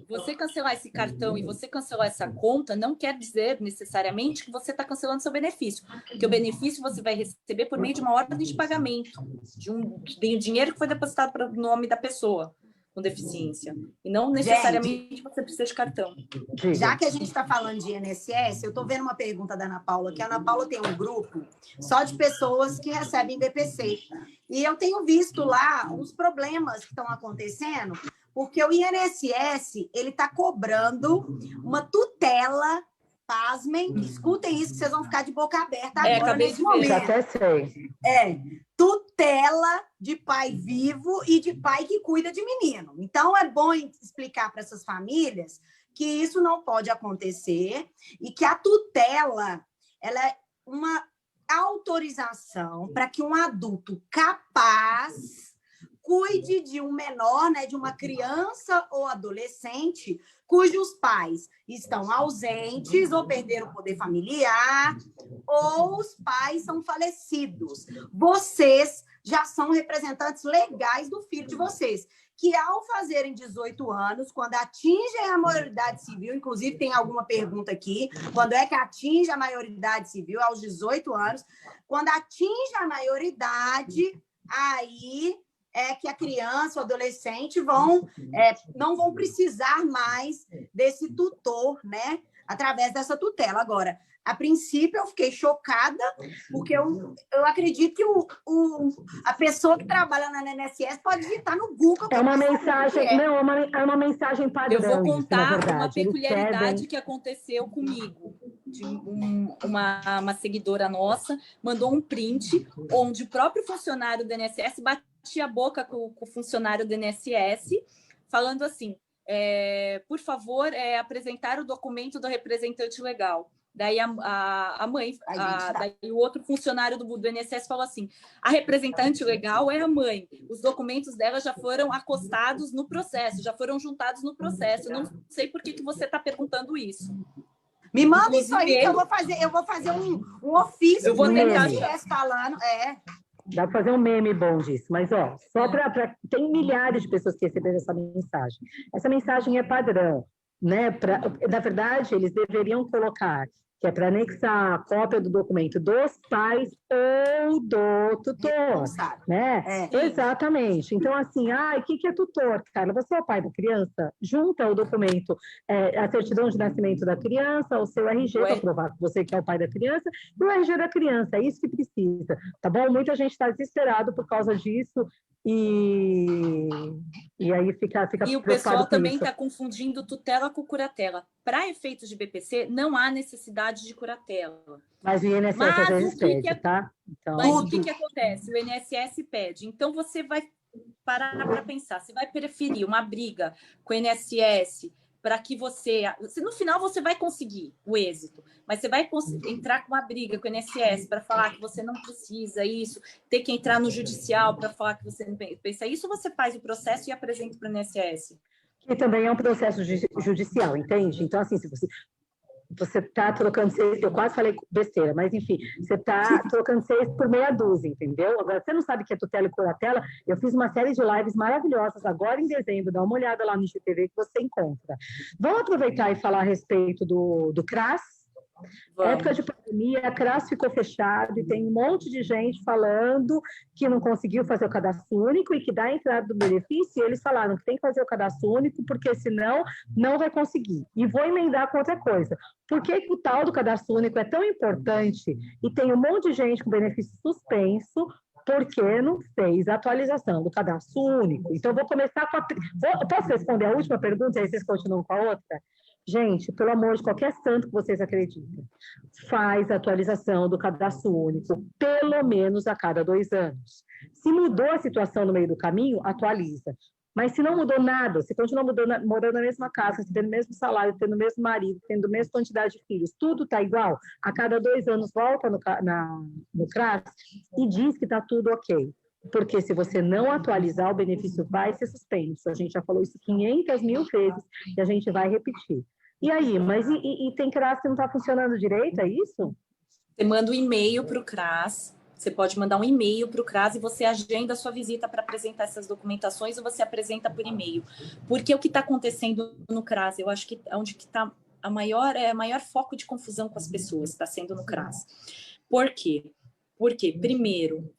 Você cancelar esse cartão e você cancelar essa conta não quer dizer necessariamente que você está cancelando seu benefício, porque o benefício você vai receber por meio de uma ordem de pagamento, de um dinheiro que foi depositado para o nome da pessoa com deficiência, e não necessariamente você precisa de cartão. Já que a gente está falando de INSS, eu estou vendo uma pergunta da Ana Paula, que a Ana Paula tem um grupo só de pessoas que recebem BPC. E eu tenho visto lá os problemas que estão acontecendo, porque o INSS ele está cobrando uma tutela. Pasmem, escutem isso que vocês vão ficar de boca aberta agora nesse momento. Já até sei. Tutela de pai vivo e de pai que cuida de menino. Então, é bom explicar para essas famílias que isso não pode acontecer e que a tutela ela é uma autorização para que um adulto capaz cuide de um menor, né, de uma criança ou adolescente cujos pais estão ausentes ou perderam o poder familiar ou os pais são falecidos. Vocês já são representantes legais do filho de vocês, que ao fazerem 18 anos, quando atingem a maioridade civil, inclusive tem alguma pergunta aqui, quando é que atinge a maioridade civil? Aos 18 anos. Quando atinge a maioridade, aí é que a criança, o adolescente não vão precisar mais desse tutor, né? Através dessa tutela. Agora, a princípio, eu fiquei chocada, porque eu acredito que a pessoa que trabalha na INSS pode digitar no Google. É uma mensagem, é uma mensagem padrão. Eu vou contar uma peculiaridade que aconteceu comigo. De uma seguidora nossa mandou um print onde o próprio funcionário do INSS batia a boca com o funcionário do INSS, falando assim, por favor, apresentar o documento do representante legal. Daí a mãe, daí o outro funcionário do INSS falou assim, a representante legal é a mãe, os documentos dela já foram acostados no processo, já foram juntados no processo, eu não sei por que você está perguntando isso. Me manda isso aí, que eu vou fazer um ofício. Eu vou tentar falando, Dá para fazer um meme bom disso, mas só para tem milhares de pessoas que receberam essa mensagem. Essa mensagem é padrão, né? Na verdade, eles deveriam colocar que é para anexar a cópia do documento dos pais ou do tutor, né? Exatamente. Então, assim, o que é tutor, cara? Você é o pai da criança? Junta o documento, a certidão de nascimento da criança, o seu RG, para provar que você que é o pai da criança, e o RG da criança, é isso que precisa, tá bom? Muita gente está desesperado por causa disso, e aí fica E o pessoal também está confundindo tutela com curatela. Para efeitos de BPC, não há necessidade de curatela. Mas o INSS às vezes pede, tá? Então... Mas o que acontece? O INSS pede. Então, você vai parar para pensar. Você vai preferir uma briga com o INSS para que no final você vai conseguir o êxito, mas você vai entrar com uma briga com o INSS para falar que você não precisa isso, ter que entrar no judicial para falar que você não pensa isso, ou você faz o processo e apresenta para o INSS? Que também é um processo judicial, entende? Então, assim, se você está trocando 6, eu quase falei besteira, mas enfim, você está trocando 6 por meia dúzia, entendeu? Agora, você não sabe o que é tutela e curatela, eu fiz uma série de lives maravilhosas agora em dezembro, dá uma olhada lá no IGTV que você encontra. Vamos aproveitar e falar a respeito do CRAS, Vamos. Época de pandemia, a CRAS ficou fechado e tem um monte de gente falando que não conseguiu fazer o cadastro único e que dá a entrada do benefício, e eles falaram que tem que fazer o cadastro único porque senão não vai conseguir. E vou emendar com outra coisa. Por que o tal do cadastro único é tão importante e tem um monte de gente com benefício suspenso? Porque não fez a atualização do cadastro único. Então, vou começar com a... Posso responder a última pergunta e aí vocês continuam com a outra? Gente, pelo amor de qualquer santo que vocês acreditem, faz a atualização do cadastro único pelo menos a cada 2 anos. Se mudou a situação no meio do caminho, atualiza. Mas se não mudou nada, se continua morando na mesma casa, tendo o mesmo salário, tendo o mesmo marido, tendo a mesma quantidade de filhos, tudo está igual, a cada 2 anos volta no CRAS e diz que está tudo ok. Porque se você não atualizar, o benefício vai ser suspenso. A gente já falou isso 500.000 vezes e a gente vai repetir. E aí, mas tem CRAS que não está funcionando direito, é isso? Você manda um e-mail para o CRAS, você pode mandar um e-mail para o CRAS e você agenda a sua visita para apresentar essas documentações ou você apresenta por e-mail. Porque o que está acontecendo no CRAS, eu acho que onde está o maior foco de confusão com as pessoas, está sendo no CRAS. Por quê? Porque, primeiro,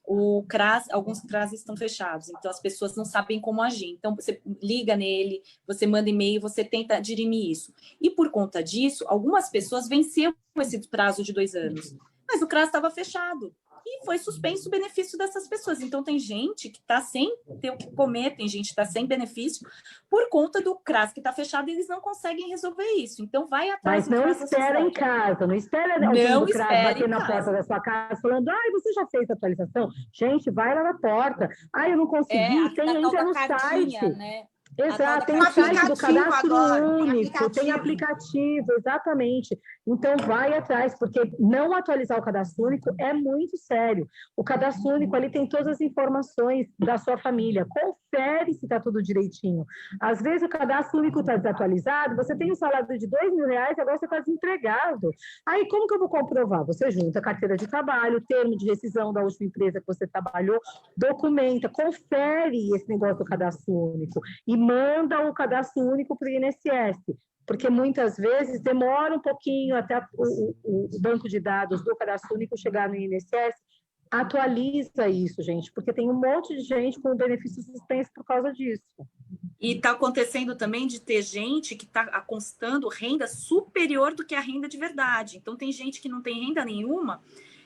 alguns CRAS estão fechados, então as pessoas não sabem como agir. Então, você liga nele, você manda e-mail, você tenta dirimir isso. E, por conta disso, algumas pessoas venceram esse prazo de 2 anos, mas o CRAS estava fechado. E foi suspenso o benefício dessas pessoas. Então, tem gente que está sem ter o que comer, tem gente que está sem benefício, por conta do CRAS que está fechado, eles não conseguem resolver isso. Então, vai atrás. Mas não espera em casa, não espera alguém do CRAS bater na porta da sua casa, falando, você já fez a atualização? Gente, vai lá na porta. Eu não consegui, entra no site. Né? Exato, tem o site do cadastro único, tem aplicativo, exatamente. Então, vai atrás, porque não atualizar o cadastro único é muito sério. O cadastro único ali tem todas as informações da sua família. Confere se está tudo direitinho. Às vezes, o cadastro único está desatualizado, você tem um salário de R$2.000 e agora você está desempregado. Aí, como que eu vou comprovar? Você junta a carteira de trabalho, termo de rescisão da última empresa que você trabalhou, documenta, confere esse negócio do cadastro único e manda o cadastro único para o INSS, porque muitas vezes demora um pouquinho até o banco de dados do cadastro único chegar no INSS. Atualiza isso, gente, porque tem um monte de gente com benefício suspenso por causa disso. E está acontecendo também de ter gente que está constando renda superior do que a renda de verdade. Então, tem gente que não tem renda nenhuma,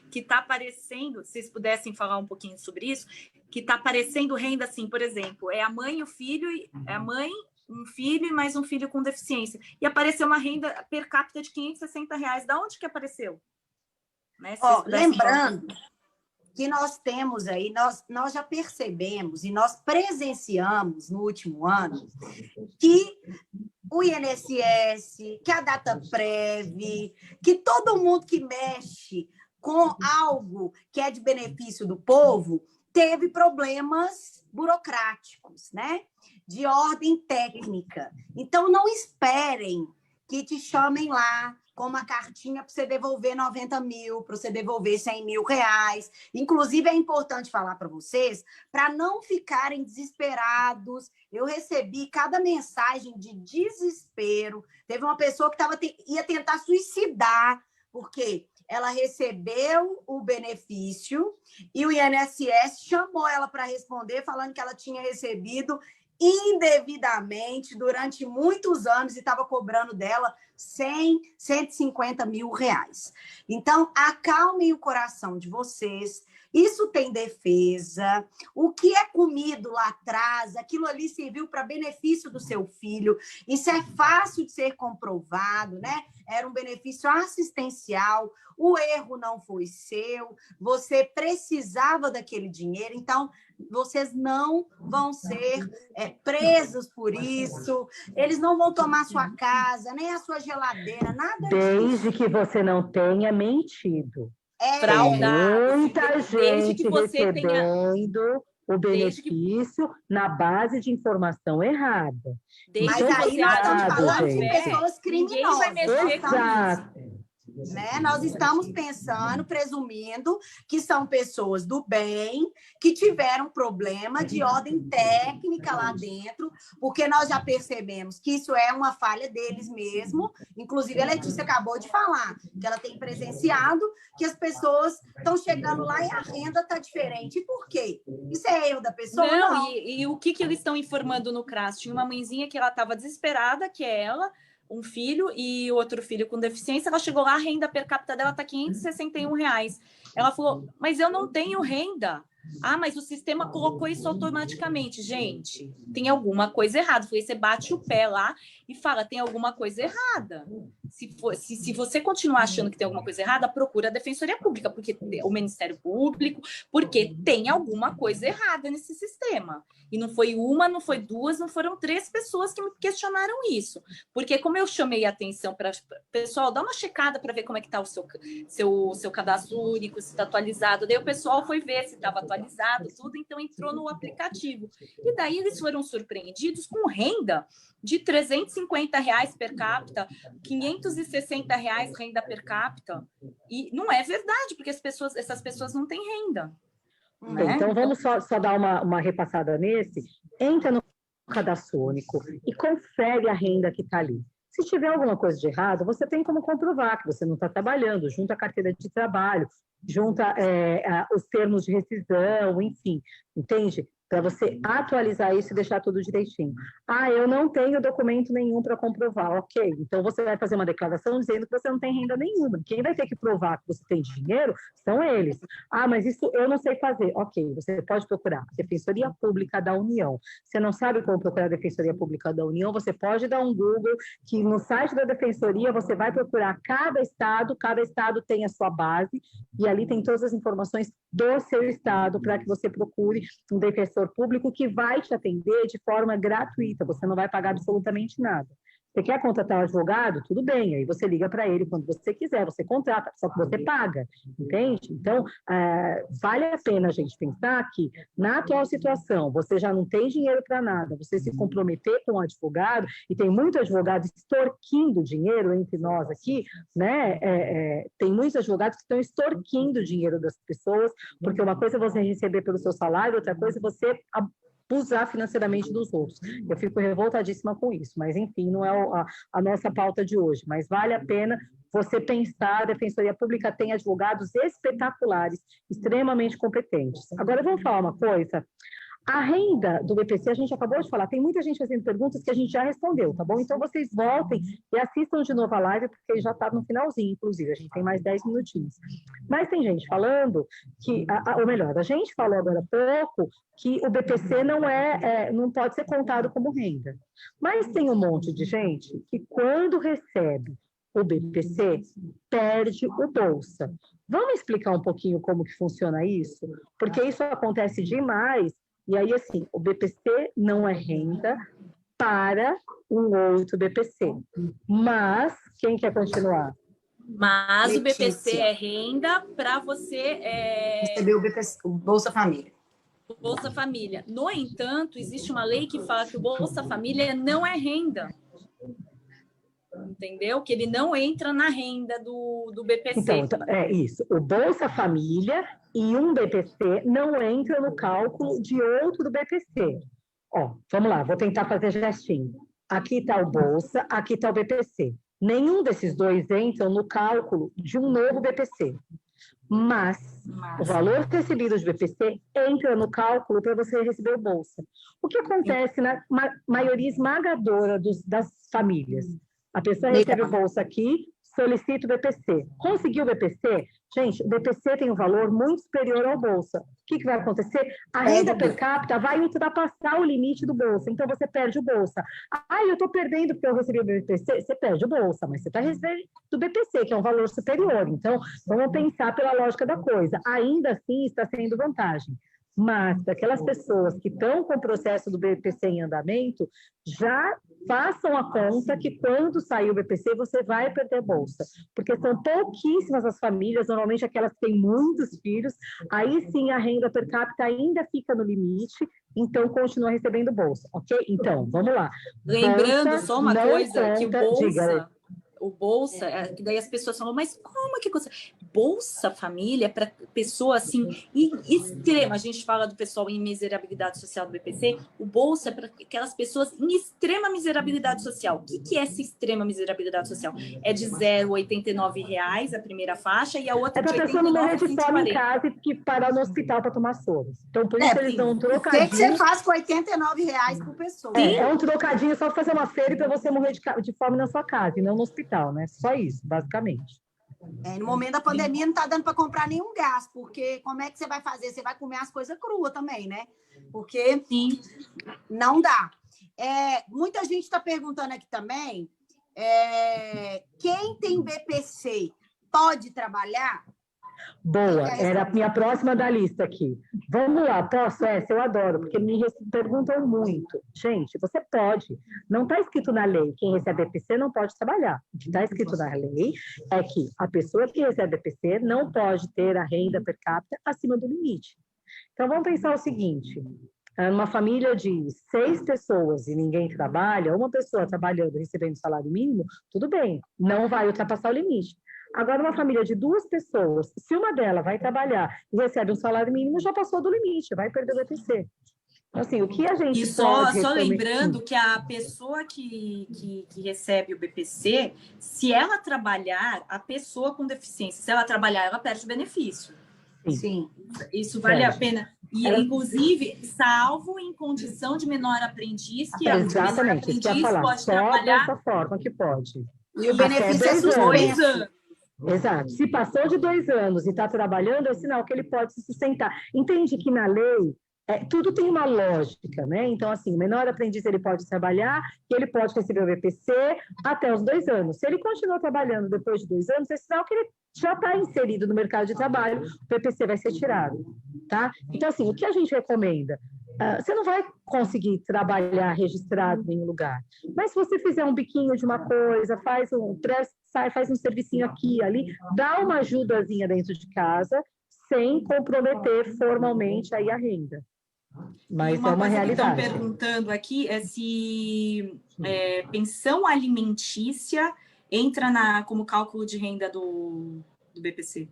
que está aparecendo, se vocês pudessem falar um pouquinho sobre isso, que está aparecendo renda assim, por exemplo, é a mãe e o filho, é a mãe, um filho e mais um filho com deficiência. E apareceu uma renda per capita de R$560. Da onde que apareceu? Né? Lembrando que nós temos aí, nós já percebemos e nós presenciamos no último ano que o INSS, que a Dataprev, que todo mundo que mexe com algo que é de benefício do povo, teve problemas burocráticos, né? De ordem técnica. Então, não esperem que te chamem lá com uma cartinha para você devolver 90 mil, para você devolver 100 mil reais. Inclusive, é importante falar para vocês, para não ficarem desesperados. Eu recebi cada mensagem de desespero. Teve uma pessoa que ia tentar suicidar, porque ela recebeu o benefício e o INSS chamou ela para responder, falando que ela tinha recebido indevidamente durante muitos anos e estava cobrando dela 100, 150 mil reais. Então, acalmem o coração de vocês. Isso tem defesa. O que é comido lá atrás, aquilo ali serviu para benefício do seu filho. Isso é fácil de ser comprovado, né? Era um benefício assistencial. O erro não foi seu. Você precisava daquele dinheiro. Então, vocês não vão ser presos por isso. Eles não vão tomar sua casa, nem a sua geladeira, nada disso. Desde que você não tenha mentido. Fraudado. Muita gente recebendo o benefício na base de informação errada. Mas aí nós estamos falando de pessoas criminosas. Exato. né? Nós estamos pensando, presumindo que são pessoas do bem, que tiveram problema de ordem técnica lá dentro, porque nós já percebemos que isso é uma falha deles mesmo. Inclusive, a Letícia acabou de falar que ela tem presenciado que as pessoas estão chegando lá e a renda está diferente. E por quê? Isso é erro da pessoa? Não. E o que eles estão informando no CRAS? Tinha uma mãezinha que ela estava desesperada, que é ela, um filho e outro filho com deficiência. Ela chegou lá, a renda per capita dela está R$561. Ela falou, mas eu não tenho renda. Ah, mas o sistema colocou isso automaticamente. Gente, tem alguma coisa errada. Você bate o pé lá e fala, tem alguma coisa errada. Se você continuar achando que tem alguma coisa errada, procura a Defensoria Pública, porque o Ministério Público, porque tem alguma coisa errada nesse sistema. E não foi uma, não foi duas, não foram 3 pessoas que me questionaram isso. Porque como eu chamei a atenção para pessoal, dá uma checada para ver como é que está o seu cadastro único, se está atualizado. Daí o pessoal foi ver se estava atualizado, tudo, então entrou no aplicativo. E daí eles foram surpreendidos com renda de R$350 per capita, R$560 renda per capita. E não é verdade, porque essas pessoas não têm renda. Né? Então, vamos só dar uma repassada nesse. Entra no cadastro único e confere a renda que está ali. Se tiver alguma coisa de errado, você tem como comprovar que você não está trabalhando, junta a carteira de trabalho, junta os termos de rescisão, enfim, entende? Para você atualizar isso e deixar tudo direitinho. Ah, eu não tenho documento nenhum para comprovar. Ok, então você vai fazer uma declaração dizendo que você não tem renda nenhuma. Quem vai ter que provar que você tem dinheiro são eles. Ah, mas isso eu não sei fazer. Ok, você pode procurar a Defensoria Pública da União. Você não sabe como procurar a Defensoria Pública da União, você pode dar um Google, que no site da Defensoria você vai procurar cada estado tem a sua base, e ali tem todas as informações do seu estado para que você procure um defensor público que vai te atender de forma gratuita, você não vai pagar absolutamente nada. Você quer contratar um advogado? Tudo bem, aí você liga para ele quando você quiser, você contrata, só que você paga, entende? Então, vale a pena a gente pensar que, na atual situação, você já não tem dinheiro para nada, você se comprometer com um advogado, e tem muito advogado extorquindo dinheiro entre nós aqui, né? Tem muitos advogados que estão extorquindo dinheiro das pessoas, porque uma coisa é você receber pelo seu salário, outra coisa é você abusar financeiramente dos outros. Eu fico revoltadíssima com isso, mas enfim, não é a nossa pauta de hoje, mas vale a pena você pensar, a Defensoria Pública tem advogados espetaculares, extremamente competentes. Agora, vamos falar uma coisa, a renda do BPC, a gente acabou de falar, tem muita gente fazendo perguntas que a gente já respondeu, tá bom? Então, vocês voltem e assistam de novo a live, porque já está no finalzinho, inclusive, a gente tem mais 10 minutinhos. Mas tem gente falando que, ou melhor, a gente falou agora há pouco que o BPC não pode ser contado como renda. Mas tem um monte de gente que, quando recebe o BPC, perde o Bolsa. Vamos explicar um pouquinho como que funciona isso? Porque isso acontece demais. E aí, assim, o BPC não é renda para um outro BPC. Mas, quem quer continuar? Mas Letícia. O BPC é renda para você... receber o BPC, o Bolsa Família. Bolsa Família. No entanto, existe uma lei que fala que o Bolsa Família não é renda. Entendeu? Que ele não entra na renda do BPC. Então, é isso. O Bolsa Família e um BPC não entra no cálculo de outro do BPC. Ó, vamos lá, vou tentar fazer gestinho. Aqui está o Bolsa, aqui está o BPC. Nenhum desses dois entram no cálculo de um novo BPC. Mas o valor recebido de BPC entra no cálculo para você receber o Bolsa. O que acontece na maioria esmagadora das famílias? A pessoa recebe o Bolsa aqui, solicita o BPC. Conseguiu o BPC? Gente, o BPC tem um valor muito superior ao Bolsa. O que vai acontecer? A renda per capita vai ultrapassar o limite do Bolsa, então você perde o Bolsa. Ah, eu estou perdendo porque eu recebi o BPC. Você perde o Bolsa, mas você está recebendo do BPC, que é um valor superior. Então, vamos pensar pela lógica da coisa. Ainda assim, está sendo vantagem. Mas, daquelas pessoas que estão com o processo do BPC em andamento, já façam a conta que quando sair o BPC, você vai perder bolsa. Porque são pouquíssimas as famílias, normalmente aquelas que têm muitos filhos, aí sim a renda per capita ainda fica no limite, então continua recebendo bolsa, ok? Então, vamos lá. Lembrando bolsa, só uma coisa, que o Bolsa, que daí as pessoas falam, mas como que você... Bolsa Família para pessoa assim extrema, a gente fala do pessoal em miserabilidade social do BPC, o Bolsa é para aquelas pessoas em extrema miserabilidade social. O que é essa extrema miserabilidade social? É de R$0,89 a primeira faixa e a outra de R$89,40. É para a pessoa não morrer de fome em casa e parar no hospital para tomar soros. Então, por isso eles dão um trocadinho. O que você faz com R$89 por pessoa? É um trocadinho só para fazer uma feira e para você morrer de fome na sua casa e não no hospital, né? Só isso, basicamente. No momento da pandemia não está dando para comprar nenhum gás, porque como é que você vai fazer? Você vai comer as coisas cruas também, né? Porque não dá. Muita gente está perguntando aqui também, quem tem BPC pode trabalhar? Boa, era a minha próxima da lista aqui. Vamos lá, posso? Eu adoro, porque me perguntam muito. Gente, você pode. Não está escrito na lei, quem recebe BPC não pode trabalhar. O que está escrito na lei é que a pessoa que recebe BPC não pode ter a renda per capita acima do limite. Então, vamos pensar o seguinte. Numa família de 6 pessoas e ninguém trabalha, uma pessoa trabalhando e recebendo salário mínimo, tudo bem, não vai ultrapassar o limite. Agora, uma família de 2 pessoas, se uma delas vai trabalhar e recebe um salário mínimo, já passou do limite, vai perder o BPC. Então, assim, o que a gente só lembrando que a pessoa que recebe o BPC, se ela trabalhar, a pessoa com deficiência, se ela trabalhar, ela perde o benefício. Sim. Isso vale a pena. E, inclusive, salvo em condição de menor aprendiz, que exatamente, isso que eu ia falar. Pode só trabalhar... dessa forma que pode. E o benefício é suspenso. Exato. Se passou de 2 anos e está trabalhando, é sinal que ele pode se sustentar. Entende que na lei tudo tem uma lógica, né? Então, assim, o menor aprendiz ele pode trabalhar e ele pode receber o BPC até os 2 anos. Se ele continua trabalhando depois de 2 anos, é sinal que ele já está inserido no mercado de trabalho, o BPC vai ser tirado, tá? Então, assim, o que a gente recomenda? Você não vai conseguir trabalhar registrado em nenhum lugar, mas se você fizer um biquinho de uma coisa, faz um servicinho aqui, ali, dá uma ajudazinha dentro de casa, sem comprometer formalmente aí a renda. Mas é uma realidade. O que estão perguntando aqui é se pensão alimentícia entra como cálculo de renda do BPC.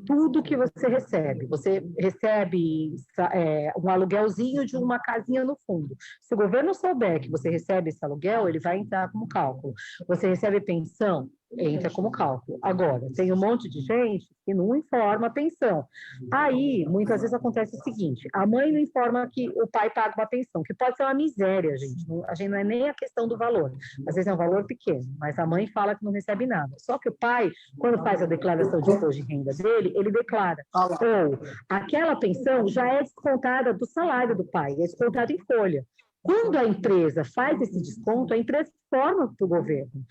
Tudo que você recebe um aluguelzinho de uma casinha no fundo. Se o governo souber que você recebe esse aluguel, ele vai entrar como cálculo. Você recebe pensão, entra como cálculo. Agora, tem um monte de gente que não informa a pensão. Aí, muitas vezes acontece o seguinte, a mãe não informa que o pai paga uma pensão, que pode ser uma miséria, gente. A gente não é nem a questão do valor. Às vezes é um valor pequeno, mas a mãe fala que não recebe nada. Só que o pai, quando faz a declaração de imposto de renda dele, ele declara, aquela pensão já é descontada do salário do pai, é descontada em folha. Quando a empresa faz esse desconto, a empresa informa para o governo.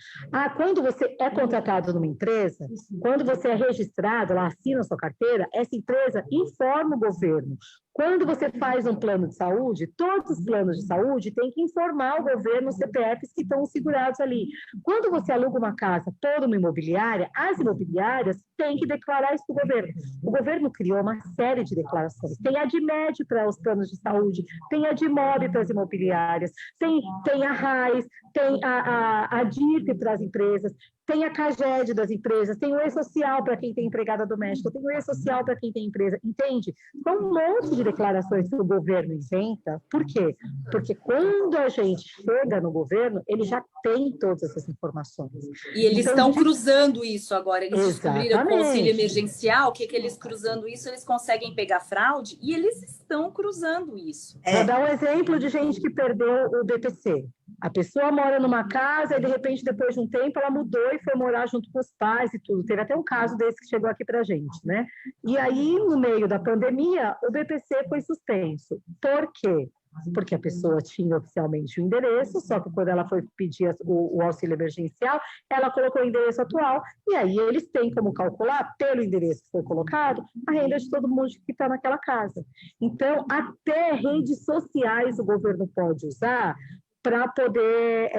Quando você é contratado numa empresa, quando você é registrado, ela assina a sua carteira, essa empresa informa o governo. Quando você faz um plano de saúde, todos os planos de saúde têm que informar o governo os CPFs que estão segurados ali. Quando você aluga uma casa por uma imobiliária, as imobiliárias têm que declarar isso para o governo. O governo criou uma série de declarações. Tem a DIMED para os planos de saúde, tem a DIMOB para as imobiliárias, tem a RAIS, tem a DIP para as empresas, tem a CAGED das empresas, tem o E-Social para quem tem empregada doméstica, tem o E-Social para quem tem empresa, entende? São um monte de declarações que o governo inventa. Por quê? Porque quando a gente chega no governo, ele já tem todas essas informações. E eles estão cruzando isso agora, eles descobriram com o auxílio emergencial, que eles cruzando isso, eles conseguem pegar fraude, e eles estão cruzando isso. Vou dar um exemplo de gente que perdeu o BPC. A pessoa mora numa casa e, de repente, depois de um tempo, ela mudou e foi morar junto com os pais e tudo. Teve até um caso desse que chegou aqui para a gente, né? E aí, no meio da pandemia, o BPC foi suspenso. Por quê? Porque a pessoa tinha oficialmente o endereço, só que quando ela foi pedir o auxílio emergencial, ela colocou o endereço atual, e aí eles têm como calcular, pelo endereço que foi colocado, a renda de todo mundo que está naquela casa. Então, até redes sociais o governo pode usar para poder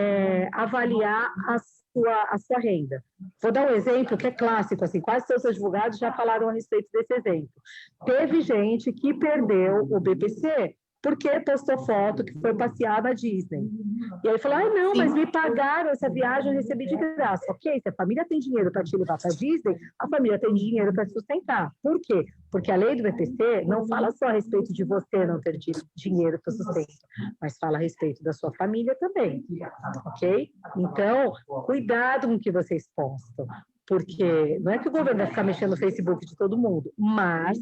avaliar a sua renda. Vou dar um exemplo que é clássico, assim, quase todos os advogados já falaram a respeito desse exemplo. Teve gente que perdeu o BPC porque postou foto que foi passear na Disney. E aí falou, não, mas me pagaram essa viagem, eu recebi de graça. Ok, se a família tem dinheiro para te levar para a Disney, a família tem dinheiro para sustentar. Por quê? Porque a lei do BPC não fala só a respeito de você não ter dinheiro para sustento, mas fala a respeito da sua família também, ok? Então, cuidado com o que vocês postam, porque não é que o governo vai ficar mexendo no Facebook de todo mundo, mas,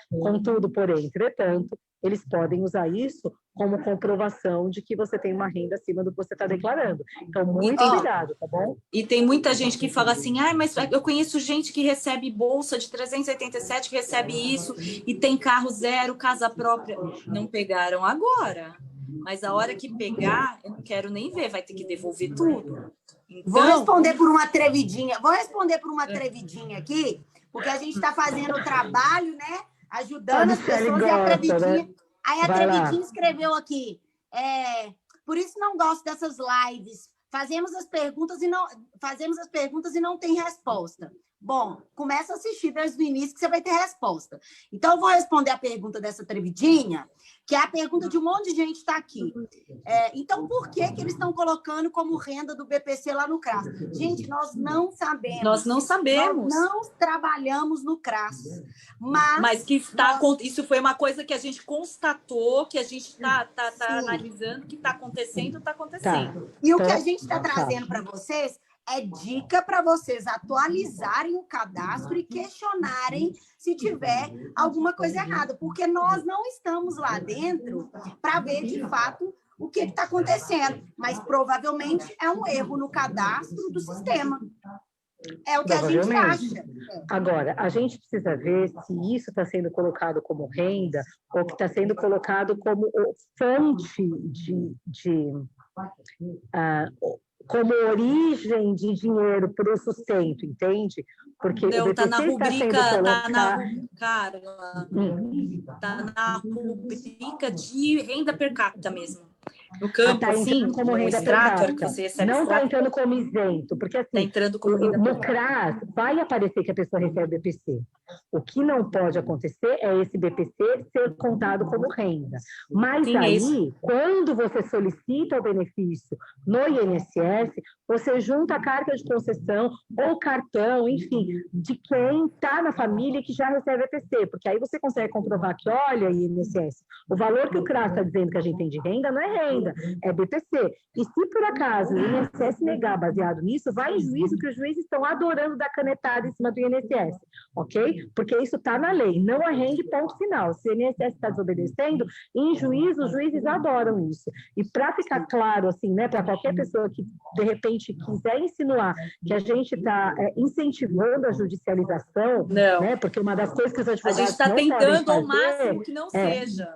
contudo, porém, entretanto, eles podem usar isso como comprovação de que você tem uma renda acima do que você está declarando. Então, muito cuidado, tá bom? E tem muita gente que fala assim, mas eu conheço gente que recebe bolsa de 387, que recebe isso, e tem carro zero, casa própria. Não pegaram agora. Mas a hora que pegar, eu não quero nem ver, vai ter que devolver tudo. Então... Vou responder por uma atrevidinha aqui, porque a gente está fazendo o trabalho, né? Ajudando as pessoas, e a atrevidinha... Né? Aí a atrevidinha escreveu aqui, por isso não gosto dessas lives, fazemos as perguntas e não tem resposta. Bom, começa a assistir desde o início que você vai ter resposta. Então, eu vou responder a pergunta dessa atrevidinha, que é a pergunta de um monte de gente que está aqui. Então, por que eles estão colocando como renda do BPC lá no CRAS? Gente, nós não sabemos. Nós não sabemos. Nós não trabalhamos no CRAS. Mas que isso foi uma coisa que a gente constatou, que a gente está analisando, que está acontecendo. Tá. E o que a gente está trazendo para vocês é dica para vocês atualizarem o cadastro e questionarem se tiver alguma coisa errada, porque nós não estamos lá dentro para ver de fato o que está acontecendo, mas provavelmente é um erro no cadastro do sistema. É o que a gente acha. Agora, a gente precisa ver se isso está sendo colocado como renda ou que está sendo colocado como fonte como origem de dinheiro para o sustento, entende? Porque não, está na rubrica, tá na rubrica de renda per capita mesmo. No campo, assim, como renda extrato, que você recebe não está entrando como isento, porque assim, entrando como renda no CRAS vai aparecer que a pessoa recebe BPC. O que não pode acontecer é esse BPC ser contado como renda. Mas aí, quando você solicita o benefício no INSS, você junta a carta de concessão ou cartão, enfim, de quem está na família que já recebe BPC, porque aí você consegue comprovar que, olha, INSS, o valor que o CRAS está dizendo que a gente tem de renda não é renda, é BPC. E se por acaso o INSS negar baseado nisso, vai em juízo, que os juízes estão adorando dar canetada em cima do INSS, ok? Porque isso está na lei, não é renda, ponto final. Se o INSS está desobedecendo, em juízo, os juízes adoram isso. E para ficar claro, assim, né, para qualquer pessoa que de repente quiser insinuar que a gente está incentivando a judicialização, né, porque uma das coisas que os advogados a gente está tentando ao máximo que não seja.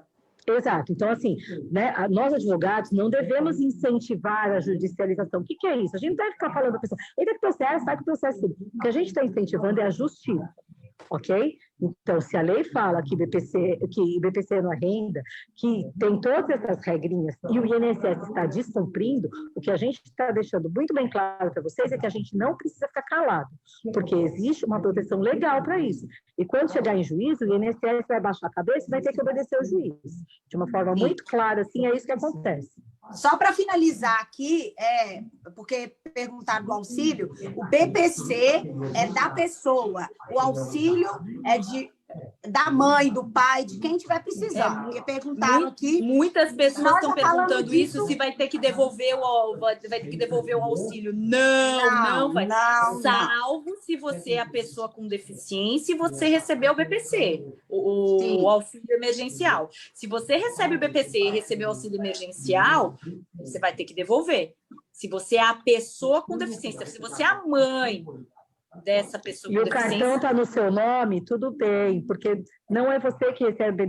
Exato. Então, assim, né, nós advogados não devemos incentivar a judicialização. O que é isso? A gente não deve ficar falando para a pessoa, entra com o processo, sai com o processo. O que a gente está incentivando é a justiça, ok? Então, se a lei fala que BPC não é renda, que tem todas essas regrinhas e o INSS está descumprindo, o que a gente está deixando muito bem claro para vocês é que a gente não precisa ficar calado, porque existe uma proteção legal para isso. E quando chegar em juízo, o INSS vai baixar a cabeça e vai ter que obedecer ao juiz. De uma forma muito clara, assim, é isso que acontece. Só para finalizar aqui, porque perguntaram do auxílio, o BPC é da pessoa, o auxílio é da mãe, do pai, de quem tiver precisando. Porque perguntaram aqui. Muitas pessoas estão perguntando isso, se vai ter que devolver o auxílio. Não vai. Salvo se você é a pessoa com deficiência e você recebeu o BPC, o auxílio emergencial. Se você recebe o BPC e recebeu o auxílio emergencial, você vai ter que devolver. Se você é a pessoa com deficiência, se você é a mãe dessa pessoa e o cartão está no seu nome, tudo bem, porque não é você que recebe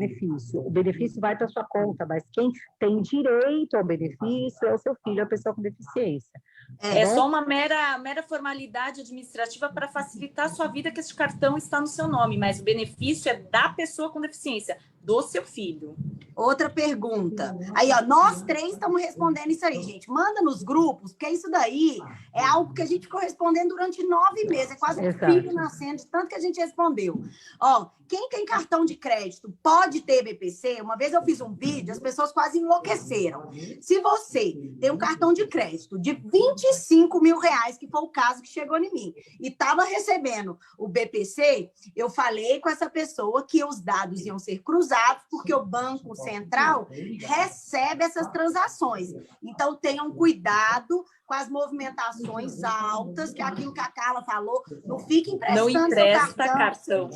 o benefício vai para sua conta, mas quem tem direito ao benefício é o seu filho, a pessoa com deficiência. É só uma mera formalidade administrativa para facilitar a sua vida que esse cartão está no seu nome, mas o benefício é da pessoa com deficiência, do seu filho. Outra pergunta. Aí, ó, nós três estamos respondendo isso aí, gente. Manda nos grupos, porque isso daí é algo que a gente ficou respondendo durante 9 meses. É quase um filho nascendo, de tanto que a gente respondeu. Ó, quem tem cartão de crédito pode ter BPC? Uma vez eu fiz um vídeo, as pessoas quase enlouqueceram. Se você tem um cartão de crédito de 25 mil reais, que foi o caso que chegou em mim, e estava recebendo o BPC, eu falei com essa pessoa que os dados iam ser cruzados, porque o Banco Central recebe essas transações. Então, tenham cuidado com as movimentações altas, que é aquilo que a Carla falou, não fique emprestando não empresta seu cartão.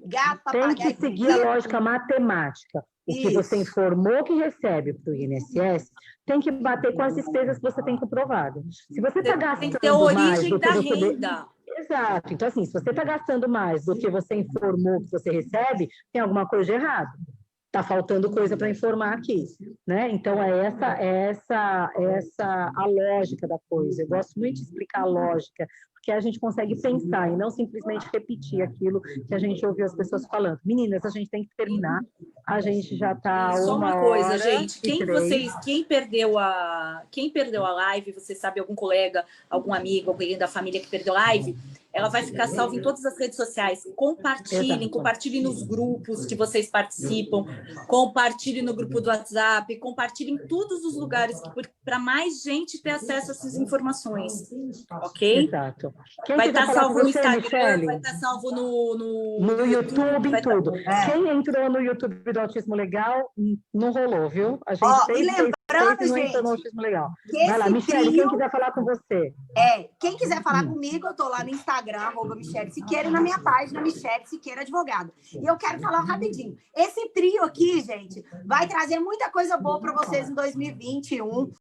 Gato, tem que seguir a lógica matemática. O que você informou que recebe para o INSS tem que bater com as despesas que você tem comprovado. Se você está gastando tem que ter a origem mais da renda. Exato. Então, assim, se você está gastando mais do que você informou que você recebe, tem alguma coisa de errado. Está faltando coisa para informar aqui, né? Então, é essa a lógica da coisa. Eu gosto muito de explicar a lógica, porque a gente consegue pensar e não simplesmente repetir aquilo que a gente ouviu as pessoas falando. Meninas, a gente tem que terminar. A gente já está Só uma coisa, gente. Quem perdeu a live, você sabe, algum colega, algum amigo, alguém da família que perdeu a live, ela vai ficar salva em todas as redes sociais. Compartilhem nos grupos que vocês participam, compartilhem no grupo do WhatsApp, compartilhem em todos os lugares para mais gente ter acesso a essas informações, ok? Exato. Vai estar salvo no Instagram, vai estar salvo no YouTube e tudo. Quem entrou no YouTube do Autismo Legal, não rolou, viu? A gente e lembrando, não entrou no Autismo Legal. Vai lá, Michele, quem quiser falar com você. Quem quiser falar comigo, eu estou lá no Instagram, @Michele Siqueira, e na minha página, Michele Siqueira Advogada. E eu quero falar rapidinho. Esse trio aqui, gente, vai trazer muita coisa boa para vocês em 2021.